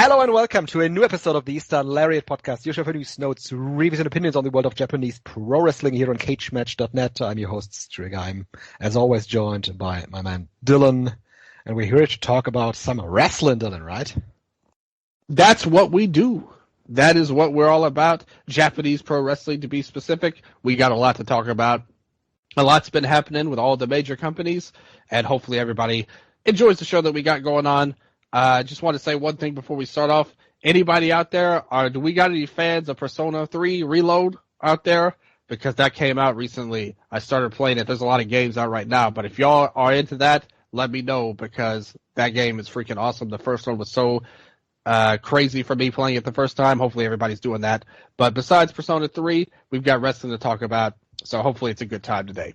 Hello and welcome to a new episode of the Eastern Lariat podcast, your show for news, notes, reviews, and opinions on the world of Japanese pro wrestling here on cagematch.net. I'm your host, STRIGGA. I'm, as always, joined by my man, Dylan, and we're here to talk about some wrestling, Dylan, right? That's what we do. That is what we're all about. Japanese pro wrestling, to be specific. We got a lot to talk about. A lot's been happening with all the major companies, and hopefully everybody enjoys the show that we got going on. Just want to say one thing before we start off. Anybody out there, do we got any fans of Persona 3 Reload out there? Because that came out recently. I started playing it. There's a lot of games out right now, but if y'all are into that, let me know, because that game is freaking awesome. The first one was so crazy for me playing it the first time. Hopefully everybody's doing that. But besides Persona 3, we've got wrestling to talk about, so hopefully it's a good time today.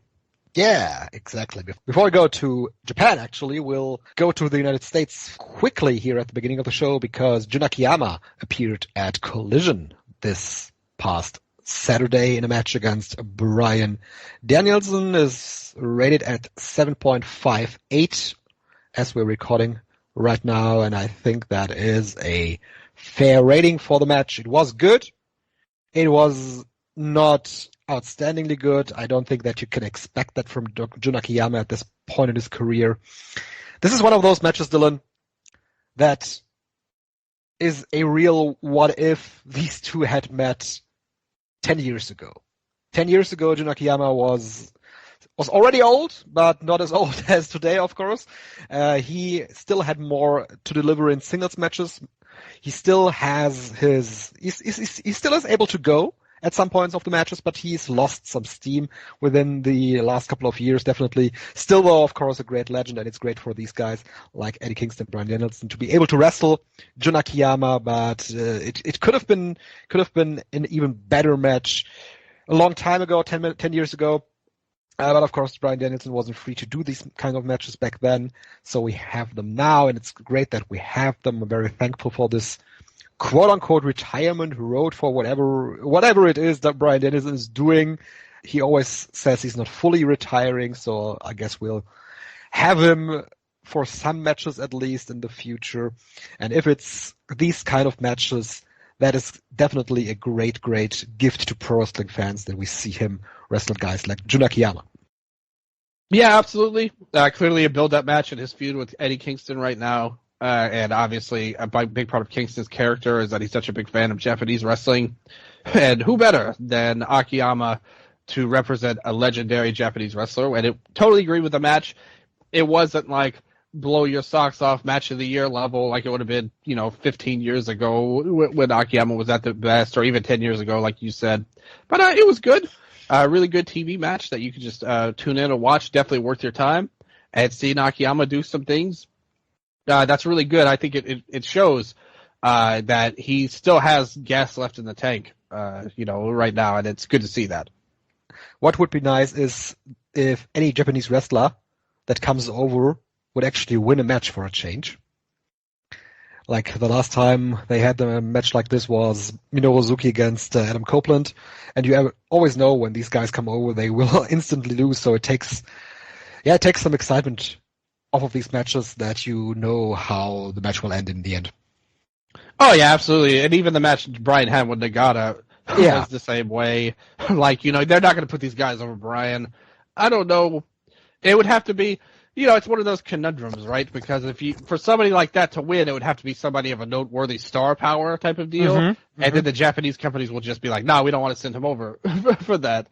Yeah, exactly. Before we go to Japan, actually, we'll go to the United States quickly here at the beginning of the show, because Jun Akiyama appeared at Collision this past Saturday in a match against Bryan Danielson. Is rated at 7.58 as we're recording right now, and I think that is a fair rating for the match. It was good. It was not outstandingly good. I don't think that you can expect that from Jun Akiyama at this point in his career. This is one of those matches, Dylan, that is a real what if these two had met 10 years ago. 10 years ago, Jun Akiyama was already old, but not as old as today, of course. He still had more to deliver in singles matches. He still has he still is able to go at some points of the matches, but he's lost some steam within the last couple of years, definitely. Still, though, of course, a great legend, and it's great for these guys like Eddie Kingston, Bryan Danielson to be able to wrestle Jun Akiyama, but it could have been an even better match a long time ago, 10 years ago. But of course, Bryan Danielson wasn't free to do these kind of matches back then, so we have them now, and it's great that we have them. I'm very thankful for this quote-unquote retirement road for whatever it is that Bryan Danielson is doing. He always says he's not fully retiring, so I guess we'll have him for some matches at least in the future. And if it's these kind of matches, that is definitely a great, great gift to pro wrestling fans that we see him wrestle guys like Jun Akiyama. Yeah, absolutely. Clearly a build-up match in his feud with Eddie Kingston right now. And obviously, a big part of Kingston's character is that he's such a big fan of Japanese wrestling. And who better than Akiyama to represent a legendary Japanese wrestler? And I totally agree with the match. It wasn't like blow your socks off match of the year level like it would have been, 15 years ago when Akiyama was at the best, or even 10 years ago, like you said. But it was good. Really good TV match that you could just tune in and watch. Definitely worth your time. And seeing Akiyama do some things, that's really good. I think it shows that he still has gas left in the tank, right now, and it's good to see that. What would be nice is if any Japanese wrestler that comes over would actually win a match for a change. Like the last time they had a match like this was Minoru Suzuki against Adam Copeland, and you always know when these guys come over, they will instantly lose, so it takes some excitement off of these matches that you know how the match will end in the end. Oh, yeah, absolutely. And even the match Bryan had with Nagata was the same way. Like, they're not going to put these guys over Bryan. I don't know. It would have to be, it's one of those conundrums, right? Because for somebody like that to win, it would have to be somebody of a noteworthy star power type of deal. Mm-hmm. And then the Japanese companies will just be like, no, we don't want to send him over for that.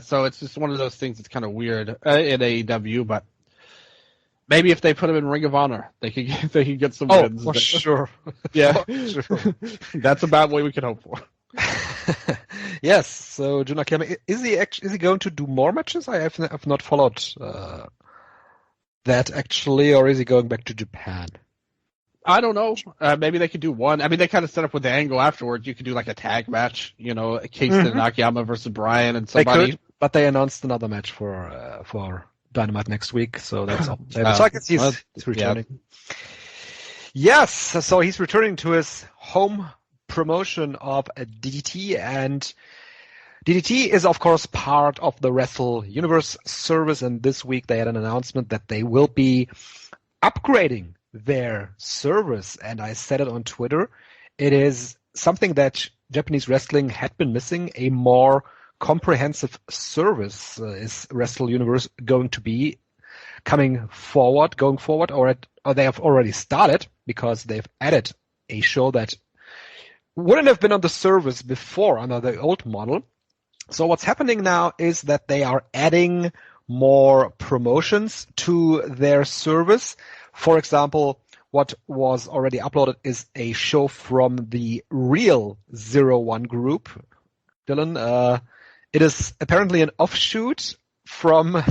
So it's just one of those things that's kind of weird in AEW, but maybe if they put him in Ring of Honor, they could get some wins. For sure. Yeah, for sure. That's about what we can hope for. Yes. So Jun Akiyama, is he going to do more matches? I have not followed that actually, or is he going back to Japan? I don't know. Maybe they could do one. I mean, they kind of set up with the angle afterwards. You could do like a tag match, Kingston and Akiyama versus Bryan and somebody. They could, but they announced another match for Dynamite next week, so that's all. So I guess he's returning. Yeah. Yes, so he's returning to his home promotion of DDT, and DDT is, of course, part of the Wrestle Universe service, and this week they had an announcement that they will be upgrading their service. And I said it on Twitter. It is something that Japanese wrestling had been missing, a more comprehensive service. Is Wrestle Universe going to be going forward, or they have already started, because they've added a show that wouldn't have been on the service before under the old model. So what's happening now is that they are adding more promotions to their service. For example, what was already uploaded is a show from the REALZERO1 group. Dylan, it is apparently an offshoot from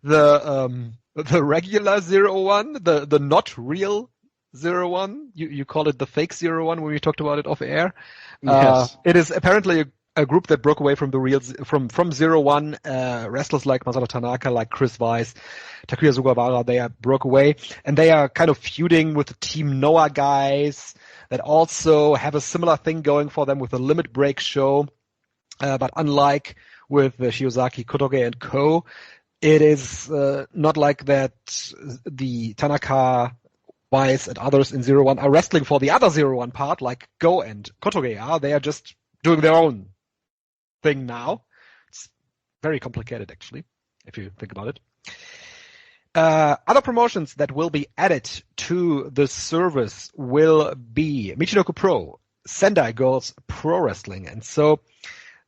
the regular 01, the not real 01. You call it the fake 01 when we talked about it off air. Yes. It is apparently a group that broke away from the real from 01. Wrestlers like Masato Tanaka, like Chris Weiss, Takuya Sugawara, they broke away, and they are kind of feuding with the Team Noah guys that also have a similar thing going for them with the Limit Break show. But unlike with Shiozaki, Kotoge, and Co., it is not like that the Tanaka, Weiss, and others in 01 are wrestling for the other 01 part, like Go and Kotoge are. They are just doing their own thing now. It's very complicated, actually, if you think about it. Other promotions that will be added to the service will be Michinoku Pro, Sendai Girls Pro Wrestling. And so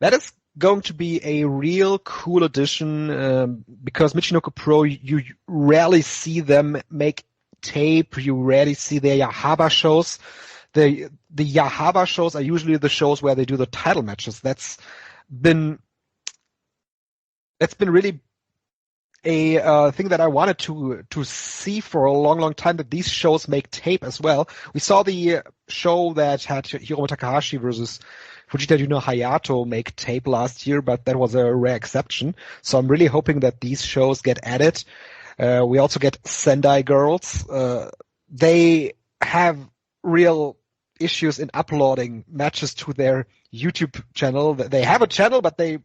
that is going to be a real cool addition, because Michinoku Pro, you rarely see them make tape. You rarely see their Yahaba shows. The Yahaba shows are usually the shows where they do the title matches. That's been really a thing that I wanted to see for a long time, that these shows make tape as well. We saw the show that had Hiromu Takahashi versus Fujita Juna Hayato make tape last year, but that was a rare exception. So I'm really hoping that these shows get added. We also get Sendai Girls. They have real issues in uploading matches to their YouTube channel. They have a channel, but they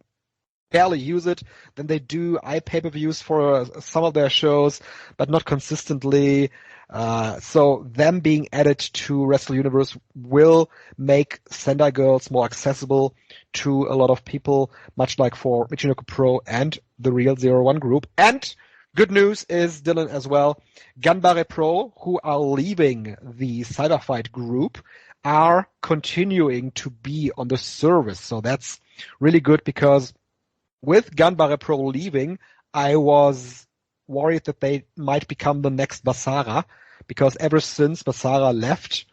barely use it. Then they do AJPWs for some of their shows, but not consistently. So them being added to Wrestle Universe will make Sendai Girls more accessible to a lot of people, much like for Michinoku Pro and the REALZERO1 group. And good news is, Dylan, as well, Ganbare Pro, who are leaving the Cyberfight group, are continuing to be on the service. So that's really good, because with Ganbare Pro leaving, I was worried that they might become the next Basara, because ever since Basara left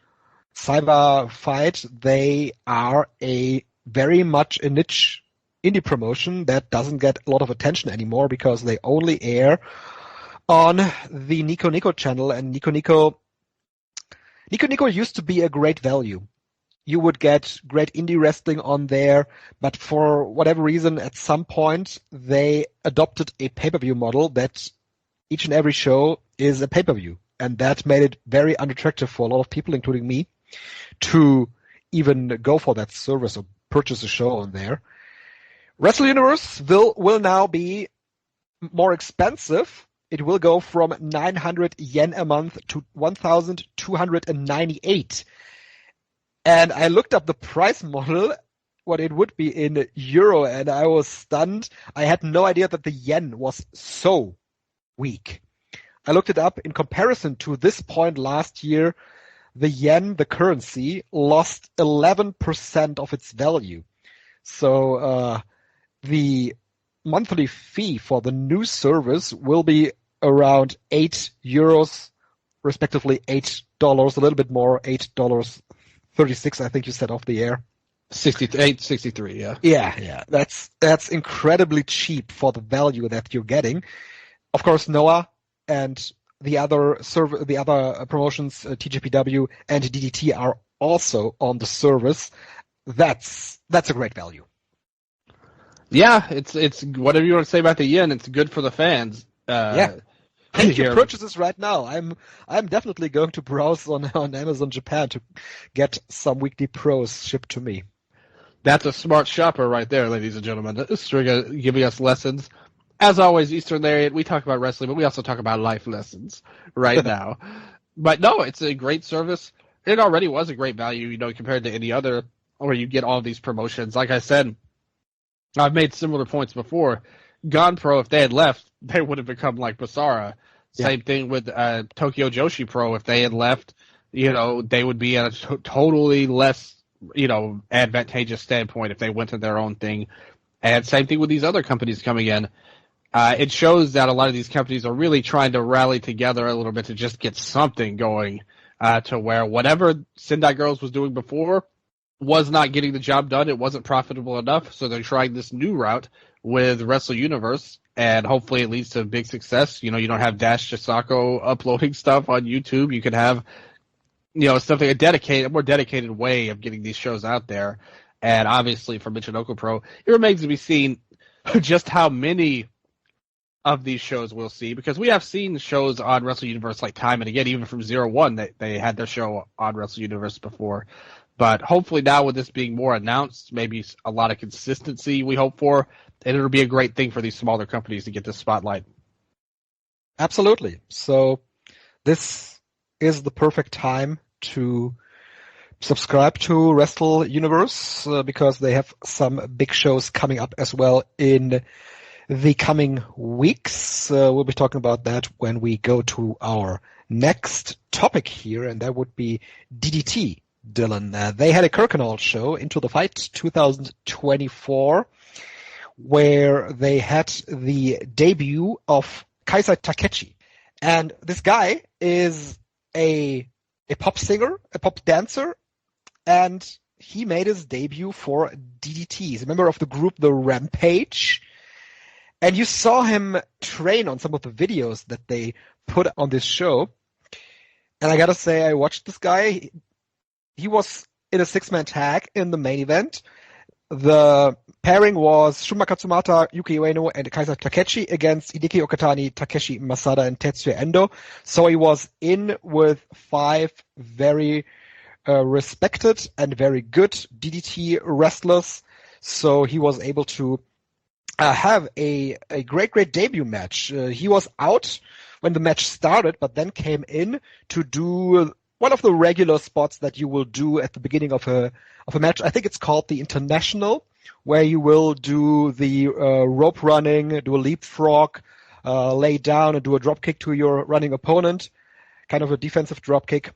Cyberfight, they are a very much a niche indie promotion that doesn't get a lot of attention anymore, because they only air on the Nico Nico channel, and Nico Nico used to be a great value. You would get great indie wrestling on there, but for whatever reason, at some point, they adopted a pay-per-view model that each and every show is a pay-per-view. And that made it very unattractive for a lot of people, including me, to even go for that service or purchase a show on there. Wrestle Universe will now be more expensive. It will go from 900 yen a month to 1,298. And I looked up the price model, what it would be in euro, and I was stunned. I had no idea that the yen was so weak. I looked it up. In comparison to this point last year, the yen, the currency, lost 11% of its value. So the monthly fee for the new service will be around €8, respectively $8, a little bit more, $8.36, I think you said off the air. 63, yeah. Yeah. That's incredibly cheap for the value that you're getting. Of course, Noah and the other promotions, TJPW and DDT, are also on the service. That's a great value. Yeah, it's whatever you want to say about the yen. It's good for the fans. Yeah. Make your purchases right now. I'm definitely going to browse on Amazon Japan to get some weekly pros shipped to me. That's a smart shopper right there, ladies and gentlemen. STRIGGA giving us lessons. As always, Eastern Lariat, we talk about wrestling, but we also talk about life lessons right now. But no, it's a great service. It already was a great value, compared to any other where you get all these promotions. Like I said, I've made similar points before. Gon Pro, if they had left, they would have become like Basara. Yeah. Same thing with Tokyo Joshi Pro. If they had left, they would be at a totally less, advantageous standpoint if they went to their own thing. And same thing with these other companies coming in. It shows that a lot of these companies are really trying to rally together a little bit to just get something going, to where whatever Sendai Girls was doing before was not getting the job done. It wasn't profitable enough, so they're trying this new route with Wrestle Universe, and hopefully it leads to big success. You don't have Dash Chisako uploading stuff on YouTube. You could have, something, a more dedicated way of getting these shows out there. And obviously for Michinoku Pro, it remains to be seen just how many of these shows we'll see, because we have seen shows on Wrestle Universe like time and again, even from 0-1, they had their show on Wrestle Universe before. But hopefully now with this being more announced, maybe a lot of consistency we hope for, and it'll be a great thing for these smaller companies to get this spotlight. Absolutely. So this is the perfect time to subscribe to Wrestle Universe, because they have some big shows coming up as well in the coming weeks. We'll be talking about that when we go to our next topic here, and that would be DDT. Dylan, they had a Kirkenhall show, Into the Fight 2024, where they had the debut of Kasei Takechi. And this guy is a pop singer, a pop dancer, and he made his debut for DDT. He's a member of the group The Rampage. And you saw him train on some of the videos that they put on this show. And I gotta say, I watched this guy. He was in a 6-man tag in the main event. The pairing was Shunma Katsumata, Yuki Ueno, and Kasei Takechi against Hideki Okatani, Takeshi Masada, and Tetsuya Endo. So he was in with 5 very respected and very good DDT wrestlers. So he was able to have a great debut match. He was out when the match started, but then came in to do one of the regular spots that you will do at the beginning of a match. I think it's called the International, where you will do the rope running, do a leapfrog, lay down and do a drop kick to your running opponent, kind of a defensive drop kick.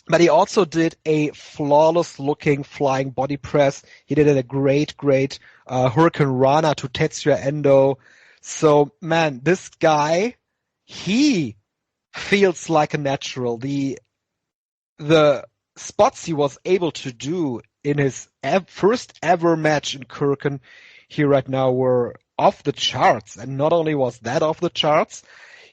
But he also did a flawless looking flying body press. He did a great Hurricane Rana to Tetsuya Endo. So man, this guy, he feels like a natural. The spots he was able to do in his first ever match in Kurken here right now were off the charts. And not only was that off the charts,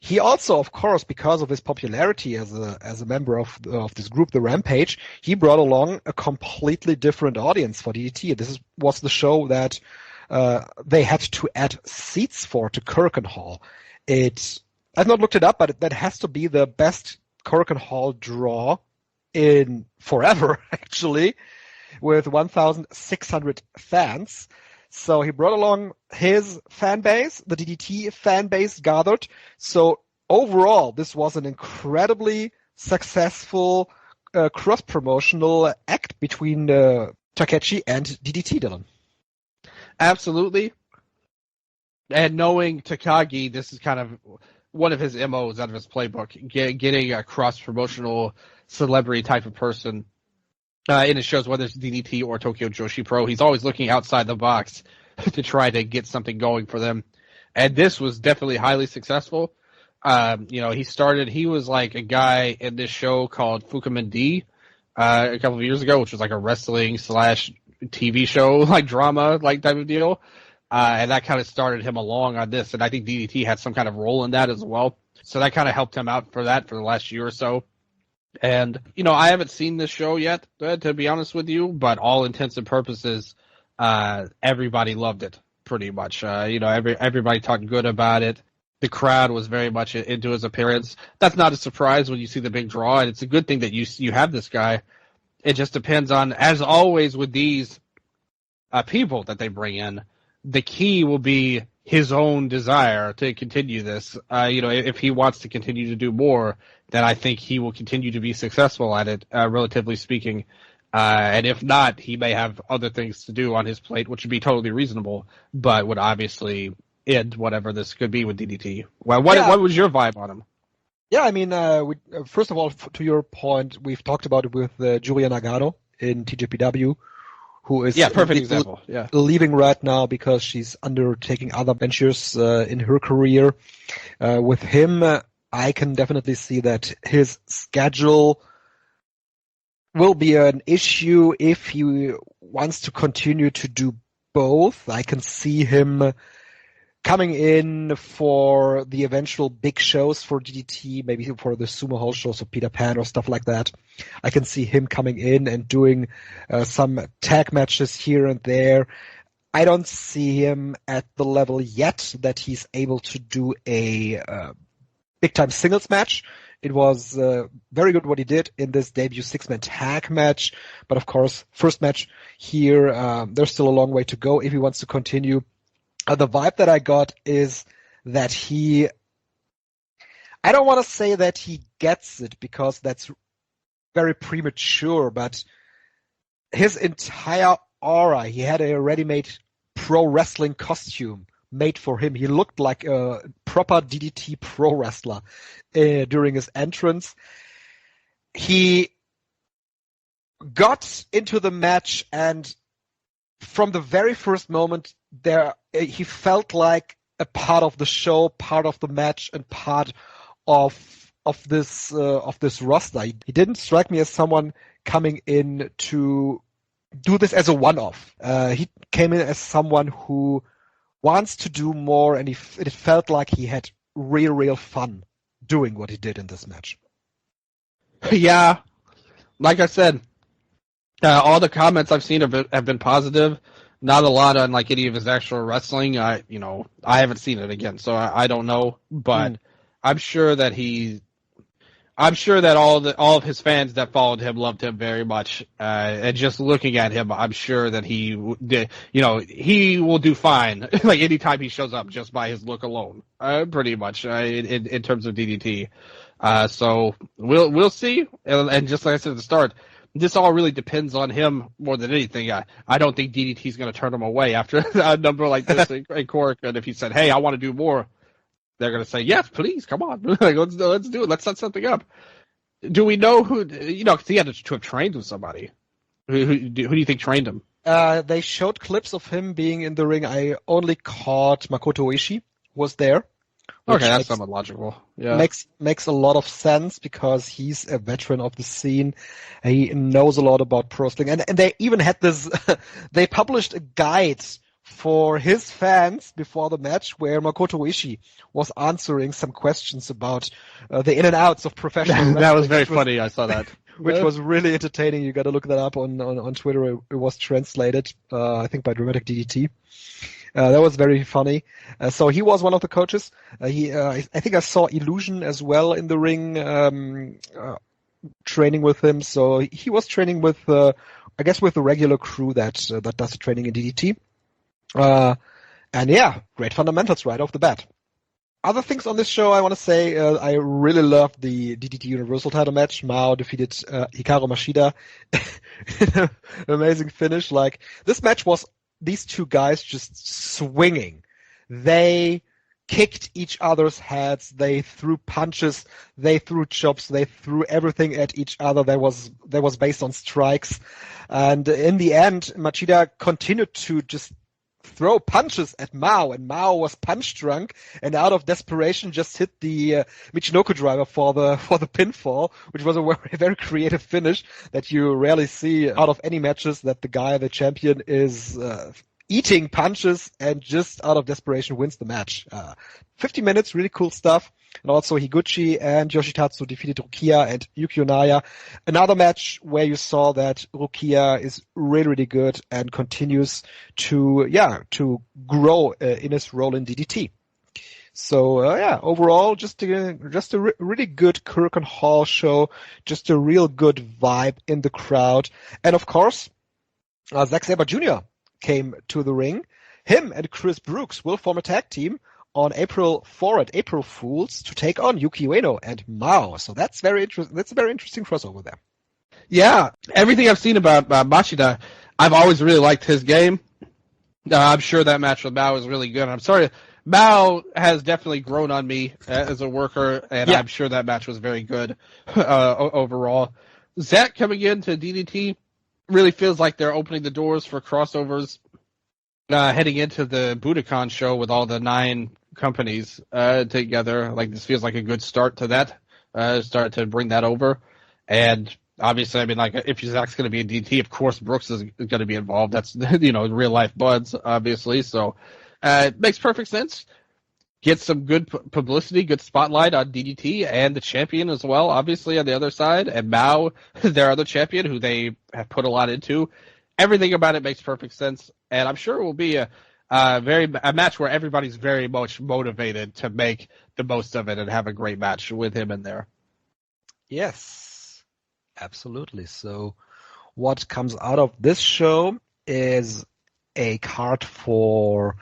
he also, of course, because of his popularity as a member of this group, The Rampage, he brought along a completely different audience for DDT. This was the show that they had to add seats for to Kirkenhall. I've not looked it up, but that has to be the best Kirkenhall draw in forever, actually, with 1,600 fans. So he brought along his fan base, the DDT fan base gathered. So overall, this was an incredibly successful cross-promotional act between Takechi and DDT, Dylan. Absolutely. And knowing Takagi, this is kind of one of his MOs out of his playbook, getting a cross-promotional celebrity type of person in his shows, whether it's DDT or Tokyo Joshi Pro. He's always looking outside the box to try to get something going for them. And this was definitely highly successful. He was like a guy in this show called Fukamen D a couple of years ago, which was like a wrestling / TV show, like drama, like type of deal. And that kind of started him along on this. And I think DDT had some kind of role in that as well. So that kind of helped him out for the last year or so. And, I haven't seen this show yet, to be honest with you, but all intents and purposes, everybody loved it pretty much. Everybody talked good about it. The crowd was very much into his appearance. That's not a surprise when you see the big draw, and it's a good thing that you have this guy. It just depends on, as always with these people that they bring in, the key will be his own desire to continue this. If he wants to continue to do more, then I think he will continue to be successful at it, relatively speaking. And if not, he may have other things to do on his plate, which would be totally reasonable, but would obviously end whatever this could be with DDT. Well, what was your vibe on him? Yeah, I mean, first of all, to your point, we've talked about it with Julia Nagano in TJPW, who is perfect example. Yeah, leaving right now because she's undertaking other ventures in her career. With him, I can definitely see that his schedule will be an issue if he wants to continue to do both. I can see him coming in for the eventual big shows for DDT, maybe for the Sumo Hall shows of Peter Pan or stuff like that. I can see him coming in and doing some tag matches here and there. I don't see him at the level yet that he's able to do a big-time singles match. It was very good what he did in this debut six-man tag match. But of course, first match here, there's still a long way to go if he wants to continue. The vibe that I got is that I don't want to say that he gets it because that's very premature, but his entire aura, he had a ready-made pro wrestling costume made for him. He looked like a proper DDT pro wrestler during his entrance. He got into the match, and from the very first moment he felt like a part of the show, part of the match, and part of this roster. He didn't strike me as someone coming in to do this as a one-off. He came in as someone who wants to do more, and it felt like he had real fun doing what he did in this match. Yeah, like I said, all the comments I've seen have been positive. Not a lot on like any of his actual wrestling. I haven't seen it again, so I don't know. But I'm sure that all of his fans that followed him loved him very much. And just looking at him, I'm sure that he will do fine. Like anytime he shows up, just by his look alone, pretty much in terms of DDT. So we'll see. And just like I said at the start, this all really depends on him more than anything. I don't think DDT's going to turn him away after a number like this in Cork. And if he said, "Hey, I want to do more," they're going to say, "Yes, please, come on, like, let's do it. Let's set something up." Do we know who? Because he had to have trained with somebody. Who do you think trained him? They showed clips of him being in the ring. I only caught Makoto Oishi was there. Okay, that's somewhat logical. Yeah, makes a lot of sense because he's a veteran of the scene. He knows a lot about pro wrestling, and they even had this. They published a guide for his fans before the match where Makoto Oishi was answering some questions about the in and outs of professional wrestling. That was very funny. I saw that. Which was really entertaining. You got to look that up on Twitter. It was translated, I think, by Dramatic DDT. That was very funny. So he was one of the coaches. I think I saw Illusion as well in the ring, training with him. So he was training with, I guess, with the regular crew that does the training in DDT. And yeah, great fundamentals right off the bat. Other things on this show, I want to say, I really loved the DDT Universal title match. Mao defeated Hikaru Mashida. Amazing finish. Like, this match was these two guys just swinging. They kicked each other's heads. They threw punches. They threw chops. They threw everything at each other. That was based on strikes. And in the end, Machida continued to just throw punches at Mao, and Mao was punch drunk and out of desperation just hit the Michinoku driver for the pinfall, which was a very, very creative finish that you rarely see out of any matches, that the champion is eating punches and just out of desperation wins the match. 50 minutes, really cool stuff. And also Higuchi and Yoshitatsu defeated Rukia and Yuki Onaya. Another match where you saw that Rukia is really, really good and continues to grow in his role in DDT. So overall, just a really good Kurkan Hall show, just a real good vibe in the crowd. And of course, Zack Sabre Jr. came to the ring. him and Chris Brooks will form a tag team on April 4 at April Fools to take on Yuki Ueno and Mao. So that's very interesting. That's a very interesting crossover there. Yeah, everything I've seen about Machida, I've always really liked his game. I'm sure that match with Mao is really good. I'm sorry, Mao has definitely grown on me as a worker, and I'm sure that match was very good overall. Zach coming into DDT really feels like they're opening the doors for crossovers heading into the Budokan show with all the 9 companies together. Like, this feels like a good start to that, start to bring that over. And obviously, I mean, like, if Zach's going to be in DDT, of course Brooks is going to be involved. That's, real life buds, obviously. So it makes perfect sense. Get some good publicity, good spotlight on DDT and the champion as well, obviously, on the other side. And Mao, their other champion, who they have put a lot into. Everything about it makes perfect sense. And I'm sure it will be a match where everybody's very much motivated to make the most of it and have a great match with him in there. Yes, absolutely. So what comes out of this show is a card for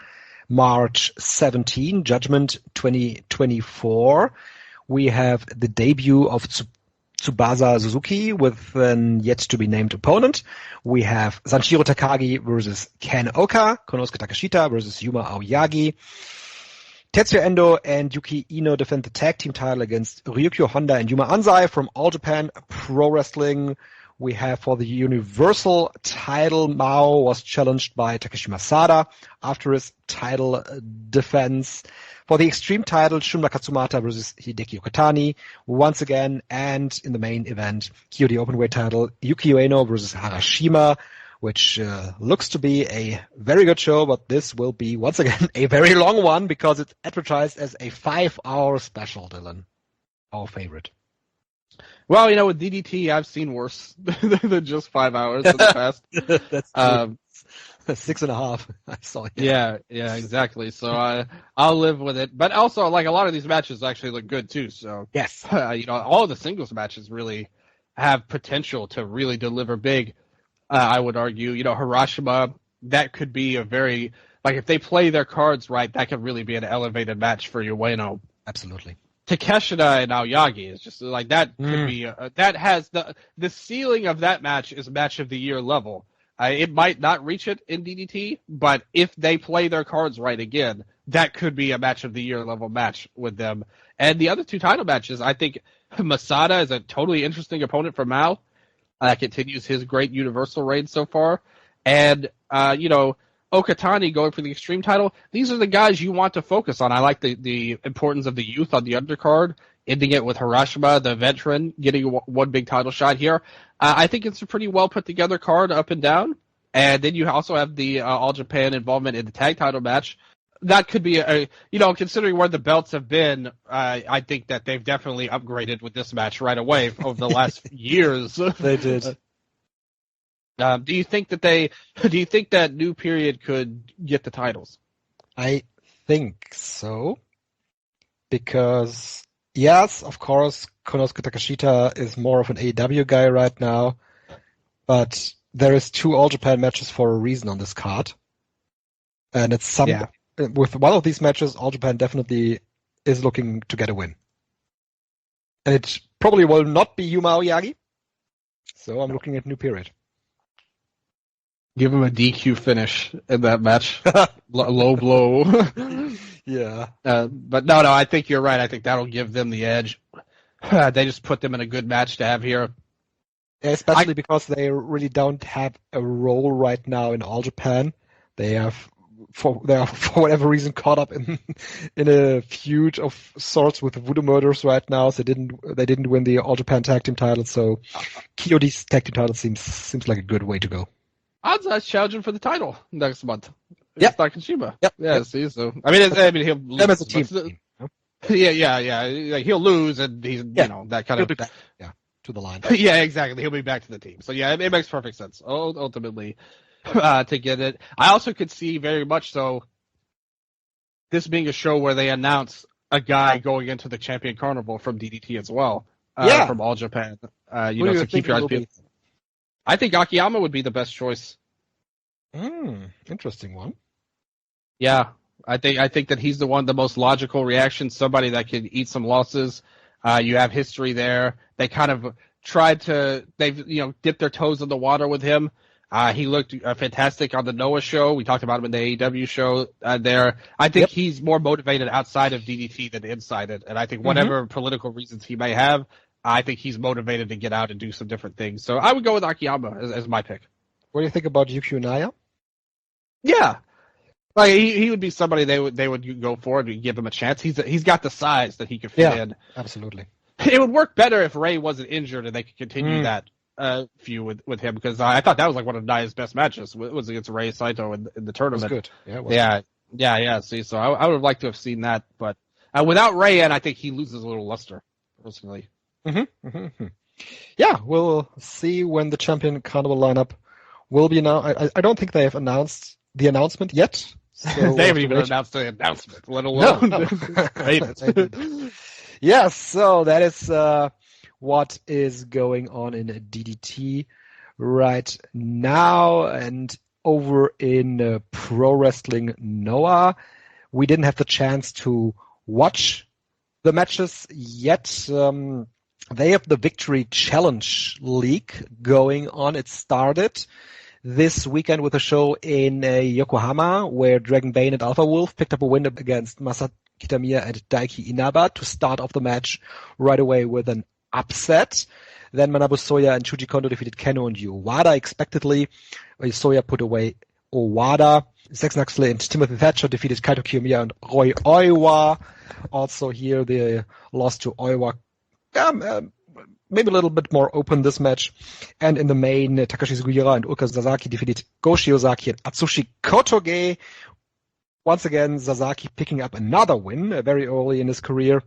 March 17, Judgment 2024. We have the debut of Tsubasa Suzuki with an yet-to-be-named opponent. We have Sanshiro Takagi versus Ken Oka, Konosuke Takeshita versus Yuma Aoyagi. Tetsuya Endo and Yuki Ino defend the tag team title against Ryukyo Honda and Yuma Anzai from All Japan Pro Wrestling. We have for the Universal title, Mao was challenged by Takeshi Masada after his title defense. For the Extreme title, Shunma Katsumata versus Hideki Okatani once again. And in the main event, Kyoto Openweight title, Yuki Ueno versus Harashima, which looks to be a very good show, but this will be, once again, a very long one because it's advertised as a 5-hour special, Dylan. Our favorite. Well, with DDT, I've seen worse than just 5 hours in the past. That's true. 6.5. I saw it. Yeah, exactly. So I'll live with it. But also, like, a lot of these matches actually look good too. So yes, all of the singles matches really have potential to really deliver big. I would argue, Hiroshima, that could be a very, like, if they play their cards right, that could really be an elevated match for Ueno. Absolutely. Takeshita and Aoyagi is just like that. Could be that has the ceiling of that match is match of the year level. It might not reach it in DDT, but if they play their cards right again, that could be a match of the year level match with them. And the other 2 title matches, I think Masada is a totally interesting opponent for Mao. Continues his great Universal reign so far, and Okatani going for the Extreme title. These are the guys you want to focus on. I like the importance of the youth on the undercard, ending it with Hiroshima, the veteran, getting one big title shot here. I think it's a pretty well put together card up and down. And then you also have the All Japan involvement in the tag title match. That could be considering where the belts have been, I think that they've definitely upgraded with this match right away over the last years. They did. Do you think that New Period could get the titles? I think so. Because, yes, of course, Konosuke Takeshita is more of an AEW guy right now. But there is 2 All Japan matches for a reason on this card. And it's with one of these matches, All Japan definitely is looking to get a win. And it probably will not be Yuma Aoyagi. So I'm looking at New Period. Give him a DQ finish in that match. Low blow. Yeah. But no, I think you're right. I think that'll give them the edge. They just put them in a good match to have here. Yeah, especially because they really don't have a role right now in All Japan. They are for whatever reason caught up in a feud of sorts with the Voodoo Murders right now. So they didn't win the All Japan Tag Team title. So KOD's Tag Team title seems like a good way to go. Odds challenging for the title next month. Yeah, Nakashima. Yep. Yeah. See, so I mean he'll lose. Them as a team. Yeah. Like, he'll lose, and he's that kind of. He'll be back, to the line. Yeah, exactly. He'll be back to the team. So yeah, it makes perfect sense. Ultimately, to get it. I also could see very much so this being a show where they announce a guy going into the Champion Carnival from DDT as well. From All Japan. So keep your eyes peeled. I think Akiyama would be the best choice. Interesting one. Yeah, I think that he's the most logical reaction. Somebody that can eat some losses. You have history there. They kind of they've dipped their toes in the water with him. He looked fantastic on the NOAH show. We talked about him in the AEW show there. I think he's more motivated outside of DDT than inside it. And I think whatever political reasons he may have, I think he's motivated to get out and do some different things. So I would go with Akiyama as my pick. What do you think about Yuki Unaya? Yeah. Like he would be somebody they would go for and give him a chance. He's got the size that he could fit in. Absolutely. It would work better if Ray wasn't injured and they could continue that feud with him, because I thought that was like one of Naya's best matches was against Ray Saito in the tournament. It was good. Yeah. Yeah. See, so I would have liked to have seen that, but without Ray in, I think he loses a little luster personally. Yeah, we'll see when the Champion Carnival lineup will be now. I don't think they have announced the announcement yet. So they haven't even announced the announcement, let alone it. Yeah, so that is what is going on in DDT right now. And over in Pro Wrestling NOAH, we didn't have the chance to watch the matches yet. They have the Victory Challenge League going on. It started this weekend with a show in Yokohama, where Dragon Bane and Alpha Wolf picked up a win against Masaki Kitamiya and Daiki Inaba to start off the match right away with an upset. Then Manabu Soya and Shuji Kondo defeated Keno and Owada expectedly. Soya put away Owada. Sex Naxley and Timothy Thatcher defeated Kaito Kiyomiya and Roy Oiwa. Also here, they lost to Oiwa. Maybe a little bit more open this match. And in the main, Takashi Sugiura and Ulka Sasaki defeated Go Shiozaki and Atsushi Kotoge. Once again, Sasaki picking up another win very early in his career.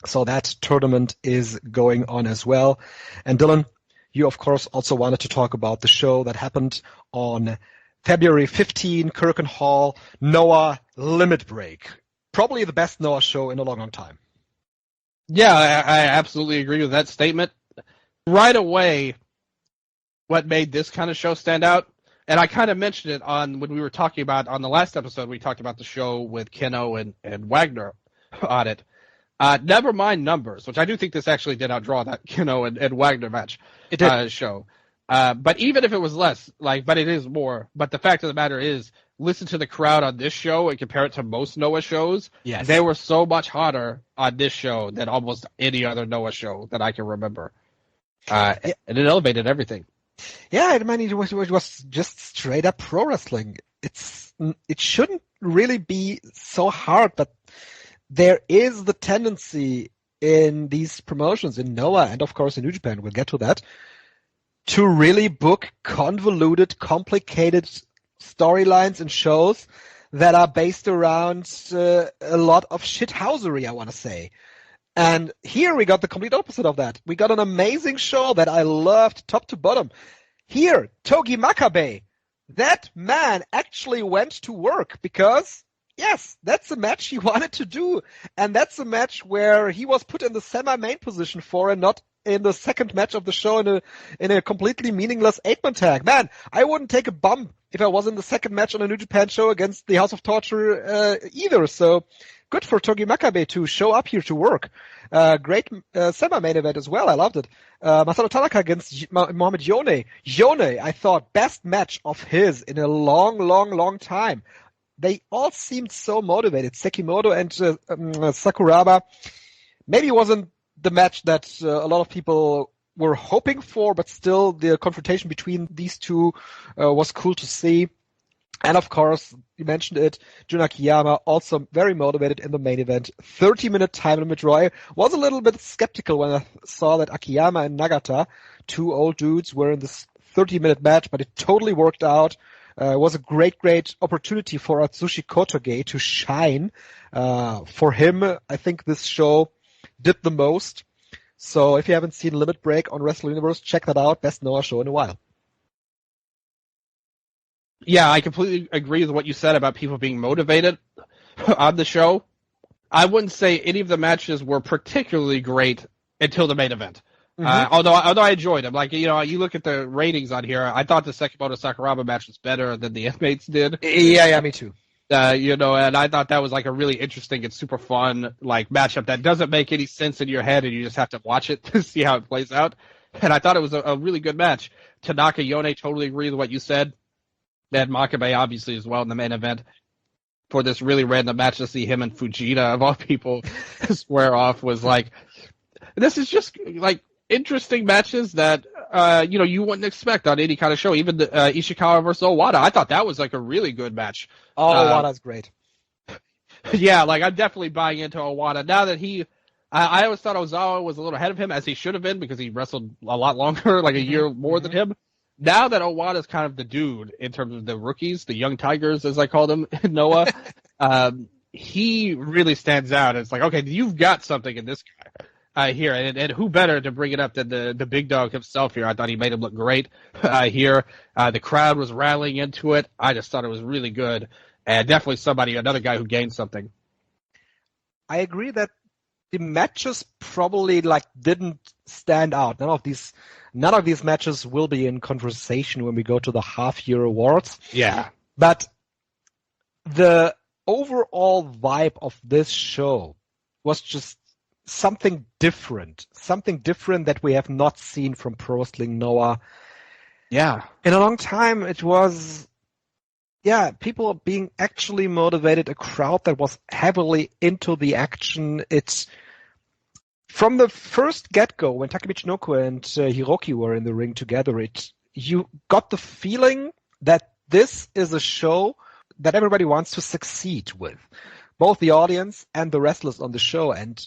So that tournament is going on as well. And Dylan, you of course also wanted to talk about the show that happened on February 15, Kirken Hall, NOAH Limit Break. Probably the best NOAH show in a long, long time. Yeah, I absolutely agree with that statement. Right away, what made this kind of show stand out, and I kind of mentioned it when we were talking about, on the last episode, we talked about the show with Keno and Wagner on it. Never mind numbers, which I do think this actually did outdraw that Keno and Wagner match show. But even if it was less, but it is more. But the fact of the matter is, listen to the crowd on this show and compare it to most NOAH shows. Yes. They were so much hotter on this show than almost any other NOAH show that I can remember. And it elevated everything. Yeah, I mean, it was just straight up pro wrestling. It shouldn't really be so hard, but there is the tendency in these promotions, in NOAH and of course in New Japan, we'll get to that, to really book convoluted, complicated storylines and shows that are based around a lot of shithousery, I want to say. And here we got the complete opposite of that. We got an amazing show that I loved top to bottom. Here, Togi Makabe, that man actually went to work because, yes, that's a match he wanted to do. And that's a match where he was put in the semi-main position for and not in the second match of the show in a completely meaningless 8-man tag. Man, I wouldn't take a bump if I was in the second match on a New Japan show against the House of Torture either. So good for Togi Makabe to show up here to work. Great semi-main event as well. I loved it. Masato Tanaka against Mohamed Yone. Yone, I thought, best match of his in a long, long, long time. They all seemed so motivated. Sekimoto and Sakuraba. Maybe it wasn't the match that a lot of people were hoping for, but still the confrontation between these two was cool to see. And of course, you mentioned it, Jun Akiyama also very motivated in the main event. 30-minute time limit draw. I was a little bit skeptical when I saw that Akiyama and Nagata, two old dudes, were in this 30-minute match, but it totally worked out. It was a great, great opportunity for Atsushi Kotoge to shine. For him, I think this show did the most. So if you haven't seen Limit Break on Wrestle Universe, check that out. Best NOAH show in a while. Yeah, I completely agree with what you said about people being motivated on the show. I wouldn't say any of the matches were particularly great until the main event. Although I enjoyed them. You look at the ratings on here, I thought the Sekimoto Sakuraba match was better than the inmates did. Yeah, me too. And I thought that was like a really interesting and super fun like matchup that doesn't make any sense in your head, and you just have to watch it to see how it plays out. And I thought it was a really good match. Tanaka Yone, totally agree with what you said. And Makabe, obviously, as well in the main event for this really random match to see him and Fujita, of all people, square off was like, this is just like interesting matches that, you wouldn't expect on any kind of show. Even the Ishikawa versus Owada, I thought that was like a really good match. Oh, Owada's great. Yeah, like I'm definitely buying into Owada. Now that I always thought Ozawa was a little ahead of him, as he should have been, because he wrestled a lot longer, like a year more than him. Now that Owada's kind of the dude in terms of the rookies, the young tigers, as I call them in Noah, he really stands out. It's like, okay, you've got something in this guy here, and who better to bring it up than the big dog himself here? I thought he made him look great here. The crowd was rallying into it. I just thought it was really good, and definitely another guy who gained something. I agree that the matches probably didn't stand out. None of these matches will be in conversation when we go to the half-year awards. Yeah. But the overall vibe of this show was just something different that we have not seen from Pro Wrestling Noah. Yeah. In a long time, it was, people being actually motivated, a crowd that was heavily into the action. It's from the first get-go, when Take Michinoko and Hiroki were in the ring together, you got the feeling that this is a show that everybody wants to succeed with, both the audience and the wrestlers on the show. And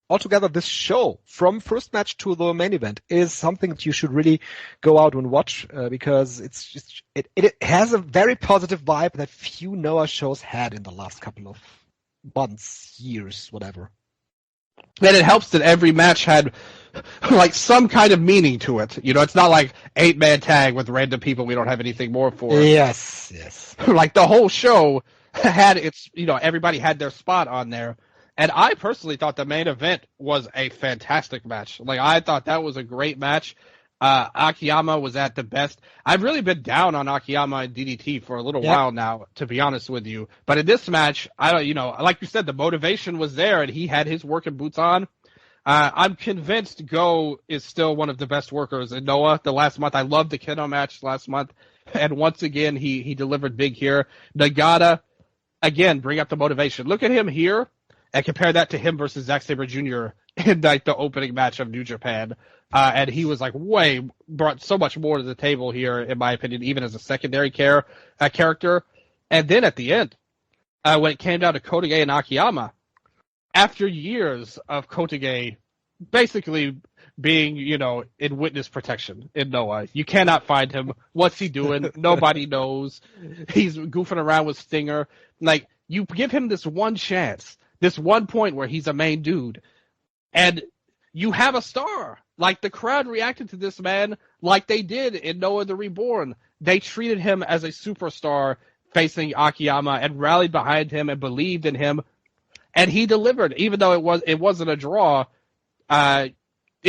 altogether, this show, from first match to the main event, is something that you should really go out and watch because it has a very positive vibe that few Noah shows had in the last couple of months, years, whatever. And it helps that every match had like some kind of meaning to it. It's not like 8-man tag with random people we don't have anything more for. Yes. Like the whole show had its, everybody had their spot on there. And I personally thought the main event was a fantastic match. Like, I thought that was a great match. Akiyama was at the best. I've really been down on Akiyama and DDT for a little while now, to be honest with you. But in this match, like you said, the motivation was there, and he had his working boots on. I'm convinced Go is still one of the best workers in Noah. The last month, I loved the Keno match last month, and once again, he delivered big here. Nagata, again, bring up the motivation. Look at him here, and compare that to him versus Zack Sabre Jr. in the opening match of New Japan. And he was brought so much more to the table here, in my opinion, even as a secondary character. And then at the end, when it came down to Kotage and Akiyama, after years of Kotage basically being, in witness protection in Noah, you cannot find him. What's he doing? Nobody knows. He's goofing around with Stinger. Like, you give him this one chance, this one point where he's a main dude, and you have a star. Like, the crowd reacted to this man like they did in Noah the Reborn. They treated him as a superstar facing Akiyama and rallied behind him and believed in him. And he delivered, even though it wasn't a draw. It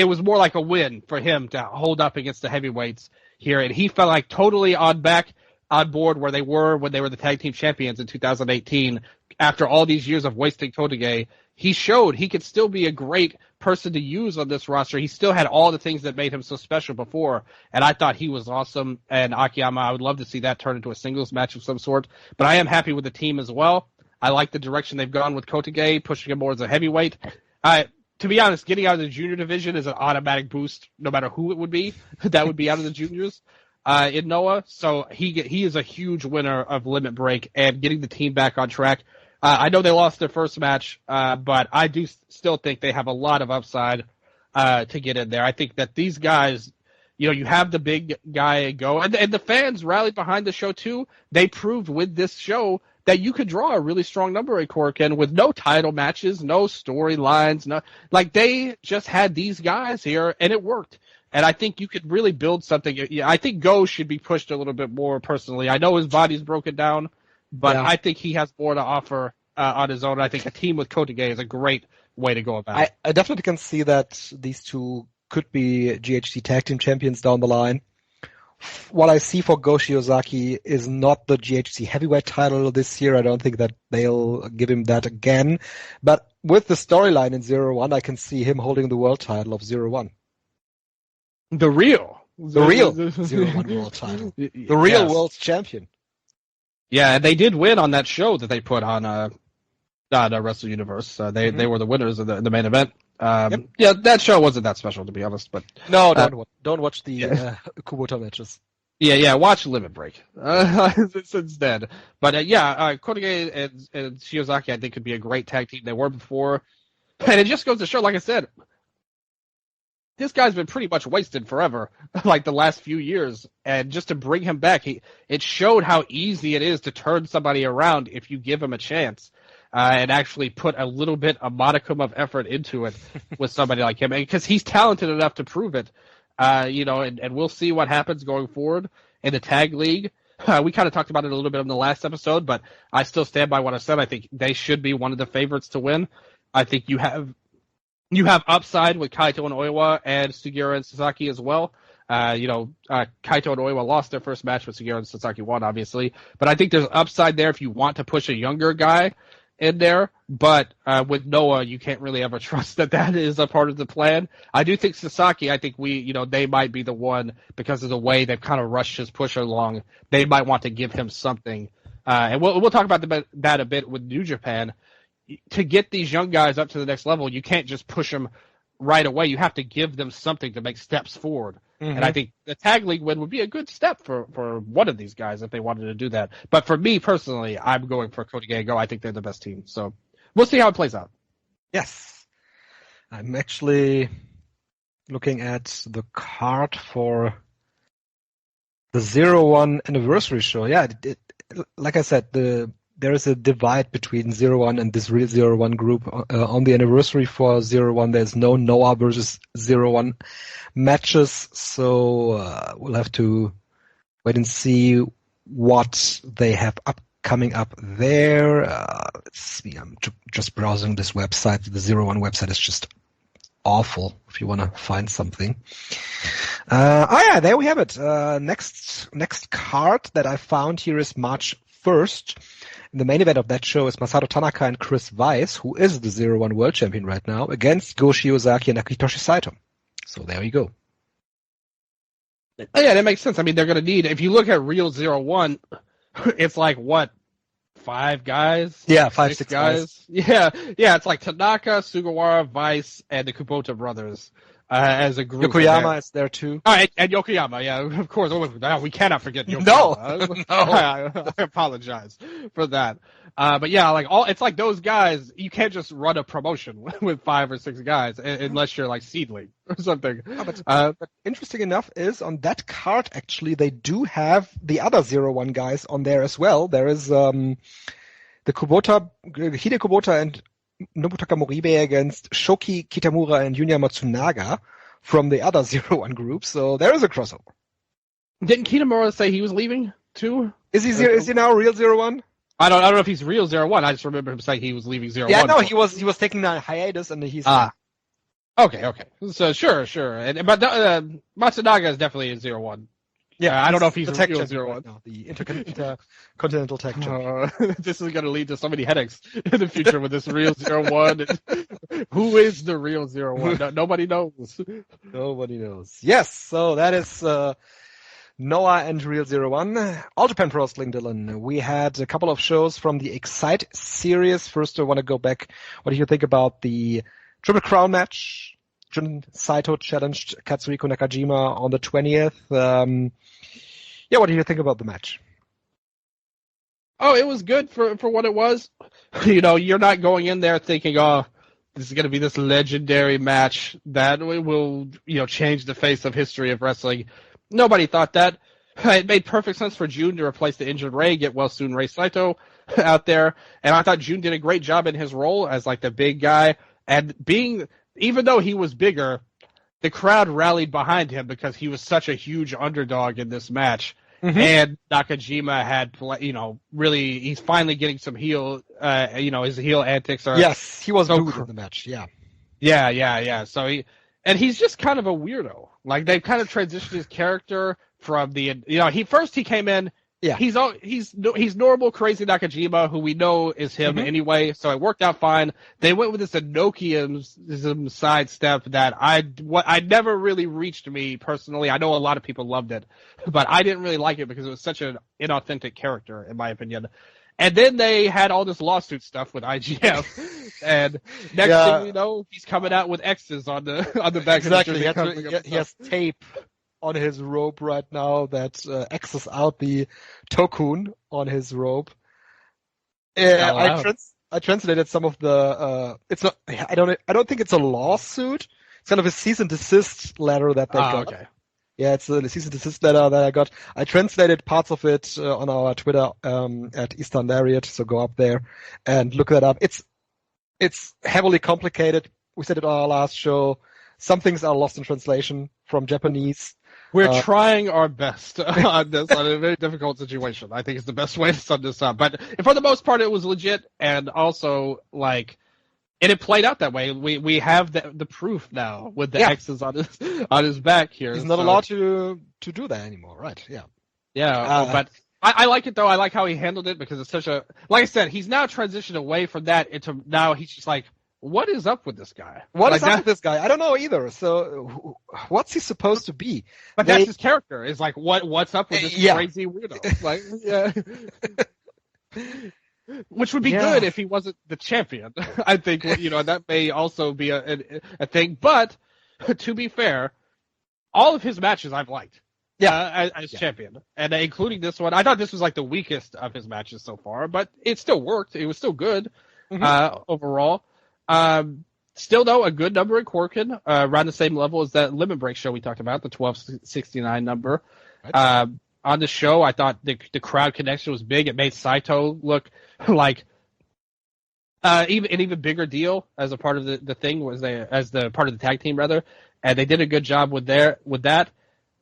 was more like a win for him to hold up against the heavyweights here. And he felt like totally on board where they were when they were the tag team champions in 2018. After all these years of wasting Kotage, he showed he could still be a great person to use on this roster. He still had all the things that made him so special before, and I thought he was awesome. And Akiyama, I would love to see that turn into a singles match of some sort. But I am happy with the team as well. I like the direction they've gone with Kotage, pushing him more as a heavyweight. To be honest, getting out of the junior division is an automatic boost, no matter who it would be. That would be out of the juniors in Noah. So he is a huge winner of Limit Break and getting the team back on track. I know they lost their first match, but I do still think they have a lot of upside to get in there. I think that these guys, you have the big guy Go, and the fans rallied behind the show too. They proved with this show that you could draw a really strong number at Korakuen with no title matches, no storylines, they just had these guys here, and it worked. And I think you could really build something. I think Go should be pushed a little bit more personally. I know his body's broken down, but I think he has more to offer on his own. I think a team with Kotage is a great way to go about it. I definitely can see that these two could be GHC Tag Team Champions down the line. what I see for Go Shiozaki is not the GHC heavyweight title this year. I don't think that they'll give him that again. But with the storyline in 0-1, I can see him holding the world title of 0-1. The real 0-1 world title. The real world champion. Yeah, and they did win on that show that they put on Wrestle Universe. They were the winners of the main event. Yeah, that show wasn't that special, to be honest. But no, don't watch the Kubota matches. Yeah, watch Limit Break instead. But Kotoge and Shiozaki, I think, could be a great tag team. They were before, and it just goes to show, like I said, this guy's been pretty much wasted forever, like the last few years. And just to bring him back, it showed how easy it is to turn somebody around if you give him a chance. And actually put a modicum of effort into it with somebody like him, because he's talented enough to prove it, and we'll see what happens going forward in the tag league. We kind of talked about it a little bit in the last episode, but I still stand by what I said. I think they should be one of the favorites to win. I think you have upside with Kaito and Oiwa and Sugiura and Sasaki as well. Kaito and Oiwa lost their first match, but Sugiura and Sasaki won, obviously. But I think there's upside there if you want to push a younger guy in there, but with Noah, you can't really ever trust that is a part of the plan. I do think Sasaki, they might be the one, because of the way they've kind of rushed his push along. They might want to give him something, and we'll talk about that a bit with New Japan. To get these young guys up to the next level, you can't just push them right away. You have to give them something to make steps forward. Mm-hmm. And I think the tag league win would be a good step for one of these guys if they wanted to do that. But for me personally, I'm going for Kotoge Go. I think they're the best team. So we'll see how it plays out. Yes. I'm actually looking at the card for the 0-1 anniversary show. Yeah, like I said, there is a divide between 0-1 and this real 0-1 group. On the anniversary for 0-1, there's no Noah versus 0-1 matches, so we'll have to wait and see what they have coming up there. Let's see, I'm just browsing this website. The 0-1 website is just awful if you want to find something. There we have it. Next card that I found here is March 1st. The main event of that show is Masato Tanaka and Chris Weiss, who is the 0-1 world champion right now, against Go Shiozaki and Akitoshi Saito. So there you go. Oh, yeah, that makes sense. I mean, they're going to need, if you look at Real 0-1, it's like, what, 5 guys? Yeah, 5-6 guys. Yeah, it's like Tanaka, Sugawara, Weiss, and the Kubota brothers as a group. Yokoyama is there too. Oh, and Yokoyama, yeah, of course. Oh, we cannot forget Yokoyama. No. I apologize for that. But yeah, it's like those guys, you can't just run a promotion with 5 or 6 guys unless you're like Seedling or something. But interesting enough is on that card, actually, they do have the other 0-1 guys on there as well. There is the Kubota, Hide Kubota and Nobutaka Moribe against Shoki Kitamura and Yunya Matsunaga from the other 0-1 group. So there is a crossover. Didn't Kitamura say he was leaving too? Is he now real 0-1? I don't know if he's real 0-1. I just remember him saying he was leaving 0-1. Yeah, no, he was taking a hiatus and he's Okay. So sure. But Matsunaga is definitely a 0-1. Yeah, I don't know if he's a real 0-1. Right now, the Intercontinental Tag Champion. This is going to lead to so many headaches in the future with this real 0-1. Who is the real 0-1? Nobody knows. Nobody knows. Yes, so that is Noah and Real 0-1. All Japan Pro Wrestling, Dylan. We had a couple of shows from the Excite series. First, I want to go back. What do you think about the Triple Crown match? Jun Saito challenged Katsuhiko Nakajima on the 20th. What do you think about the match? Oh, it was good for what it was. You're not going in there thinking, oh, this is going to be this legendary match that will, change the face of history of wrestling. Nobody thought that. It made perfect sense for Jun to replace the injured Ray, get well soon Ray Saito out there. And I thought Jun did a great job in his role as like the big guy. And even though he was bigger, the crowd rallied behind him because he was such a huge underdog in this match. Mm-hmm. And Nakajima had, really, he's finally getting some heel, his heel antics are. Yes, he was booed in the match, yeah. Yeah. So he's just kind of a weirdo. Like, they've kind of transitioned his character from the, he came in. Yeah. He's normal, crazy Nakajima, who we know is him anyway, so it worked out fine. They went with this Enochiism sidestep that I never really reached me personally. I know a lot of people loved it, but I didn't really like it because it was such an inauthentic character, in my opinion. And then they had all this lawsuit stuff with IGF, and next thing we know, he's coming out with X's on the back of the jersey. He has tape on his robe right now that X's out the Tokun on his robe. I translated some of the. It's not. I don't think it's a lawsuit. It's kind of a cease and desist letter that they got. Okay. Yeah, it's a cease and desist letter that I got. I translated parts of it on our Twitter at Eastern Lariat, so go up there and look that up. It's heavily complicated. We said it on our last show. Some things are lost in translation from Japanese. We're trying our best on this, on a very difficult situation. I think it's the best way to sum this up. But for the most part, it was legit, and also, it played out that way. We have the proof now with the X's on his back here. He's not allowed to do that anymore, right? Yeah. Yeah, but I like it, though. I like how he handled it, because it's such a... Like I said, he's now transitioned away from that into... Now he's just like, what is up with this guy? What is up with this guy? I don't know either. So, what's he supposed to be? But that's his character. Is like, what's up with this crazy weirdo? Which would be good if he wasn't the champion. I think that may also be a thing. But to be fair, all of his matches I've liked. As champion, and including this one, I thought this was like the weakest of his matches so far, but it still worked. It was still good overall. Still, though, a good number in Corkin, around the same level as that Limit Break show we talked about, the 1269 number. Right. On the show, I thought the crowd connection was big. It made Saito look like an even bigger deal as a part of the thing, as the part of the tag team, rather. And they did a good job with that.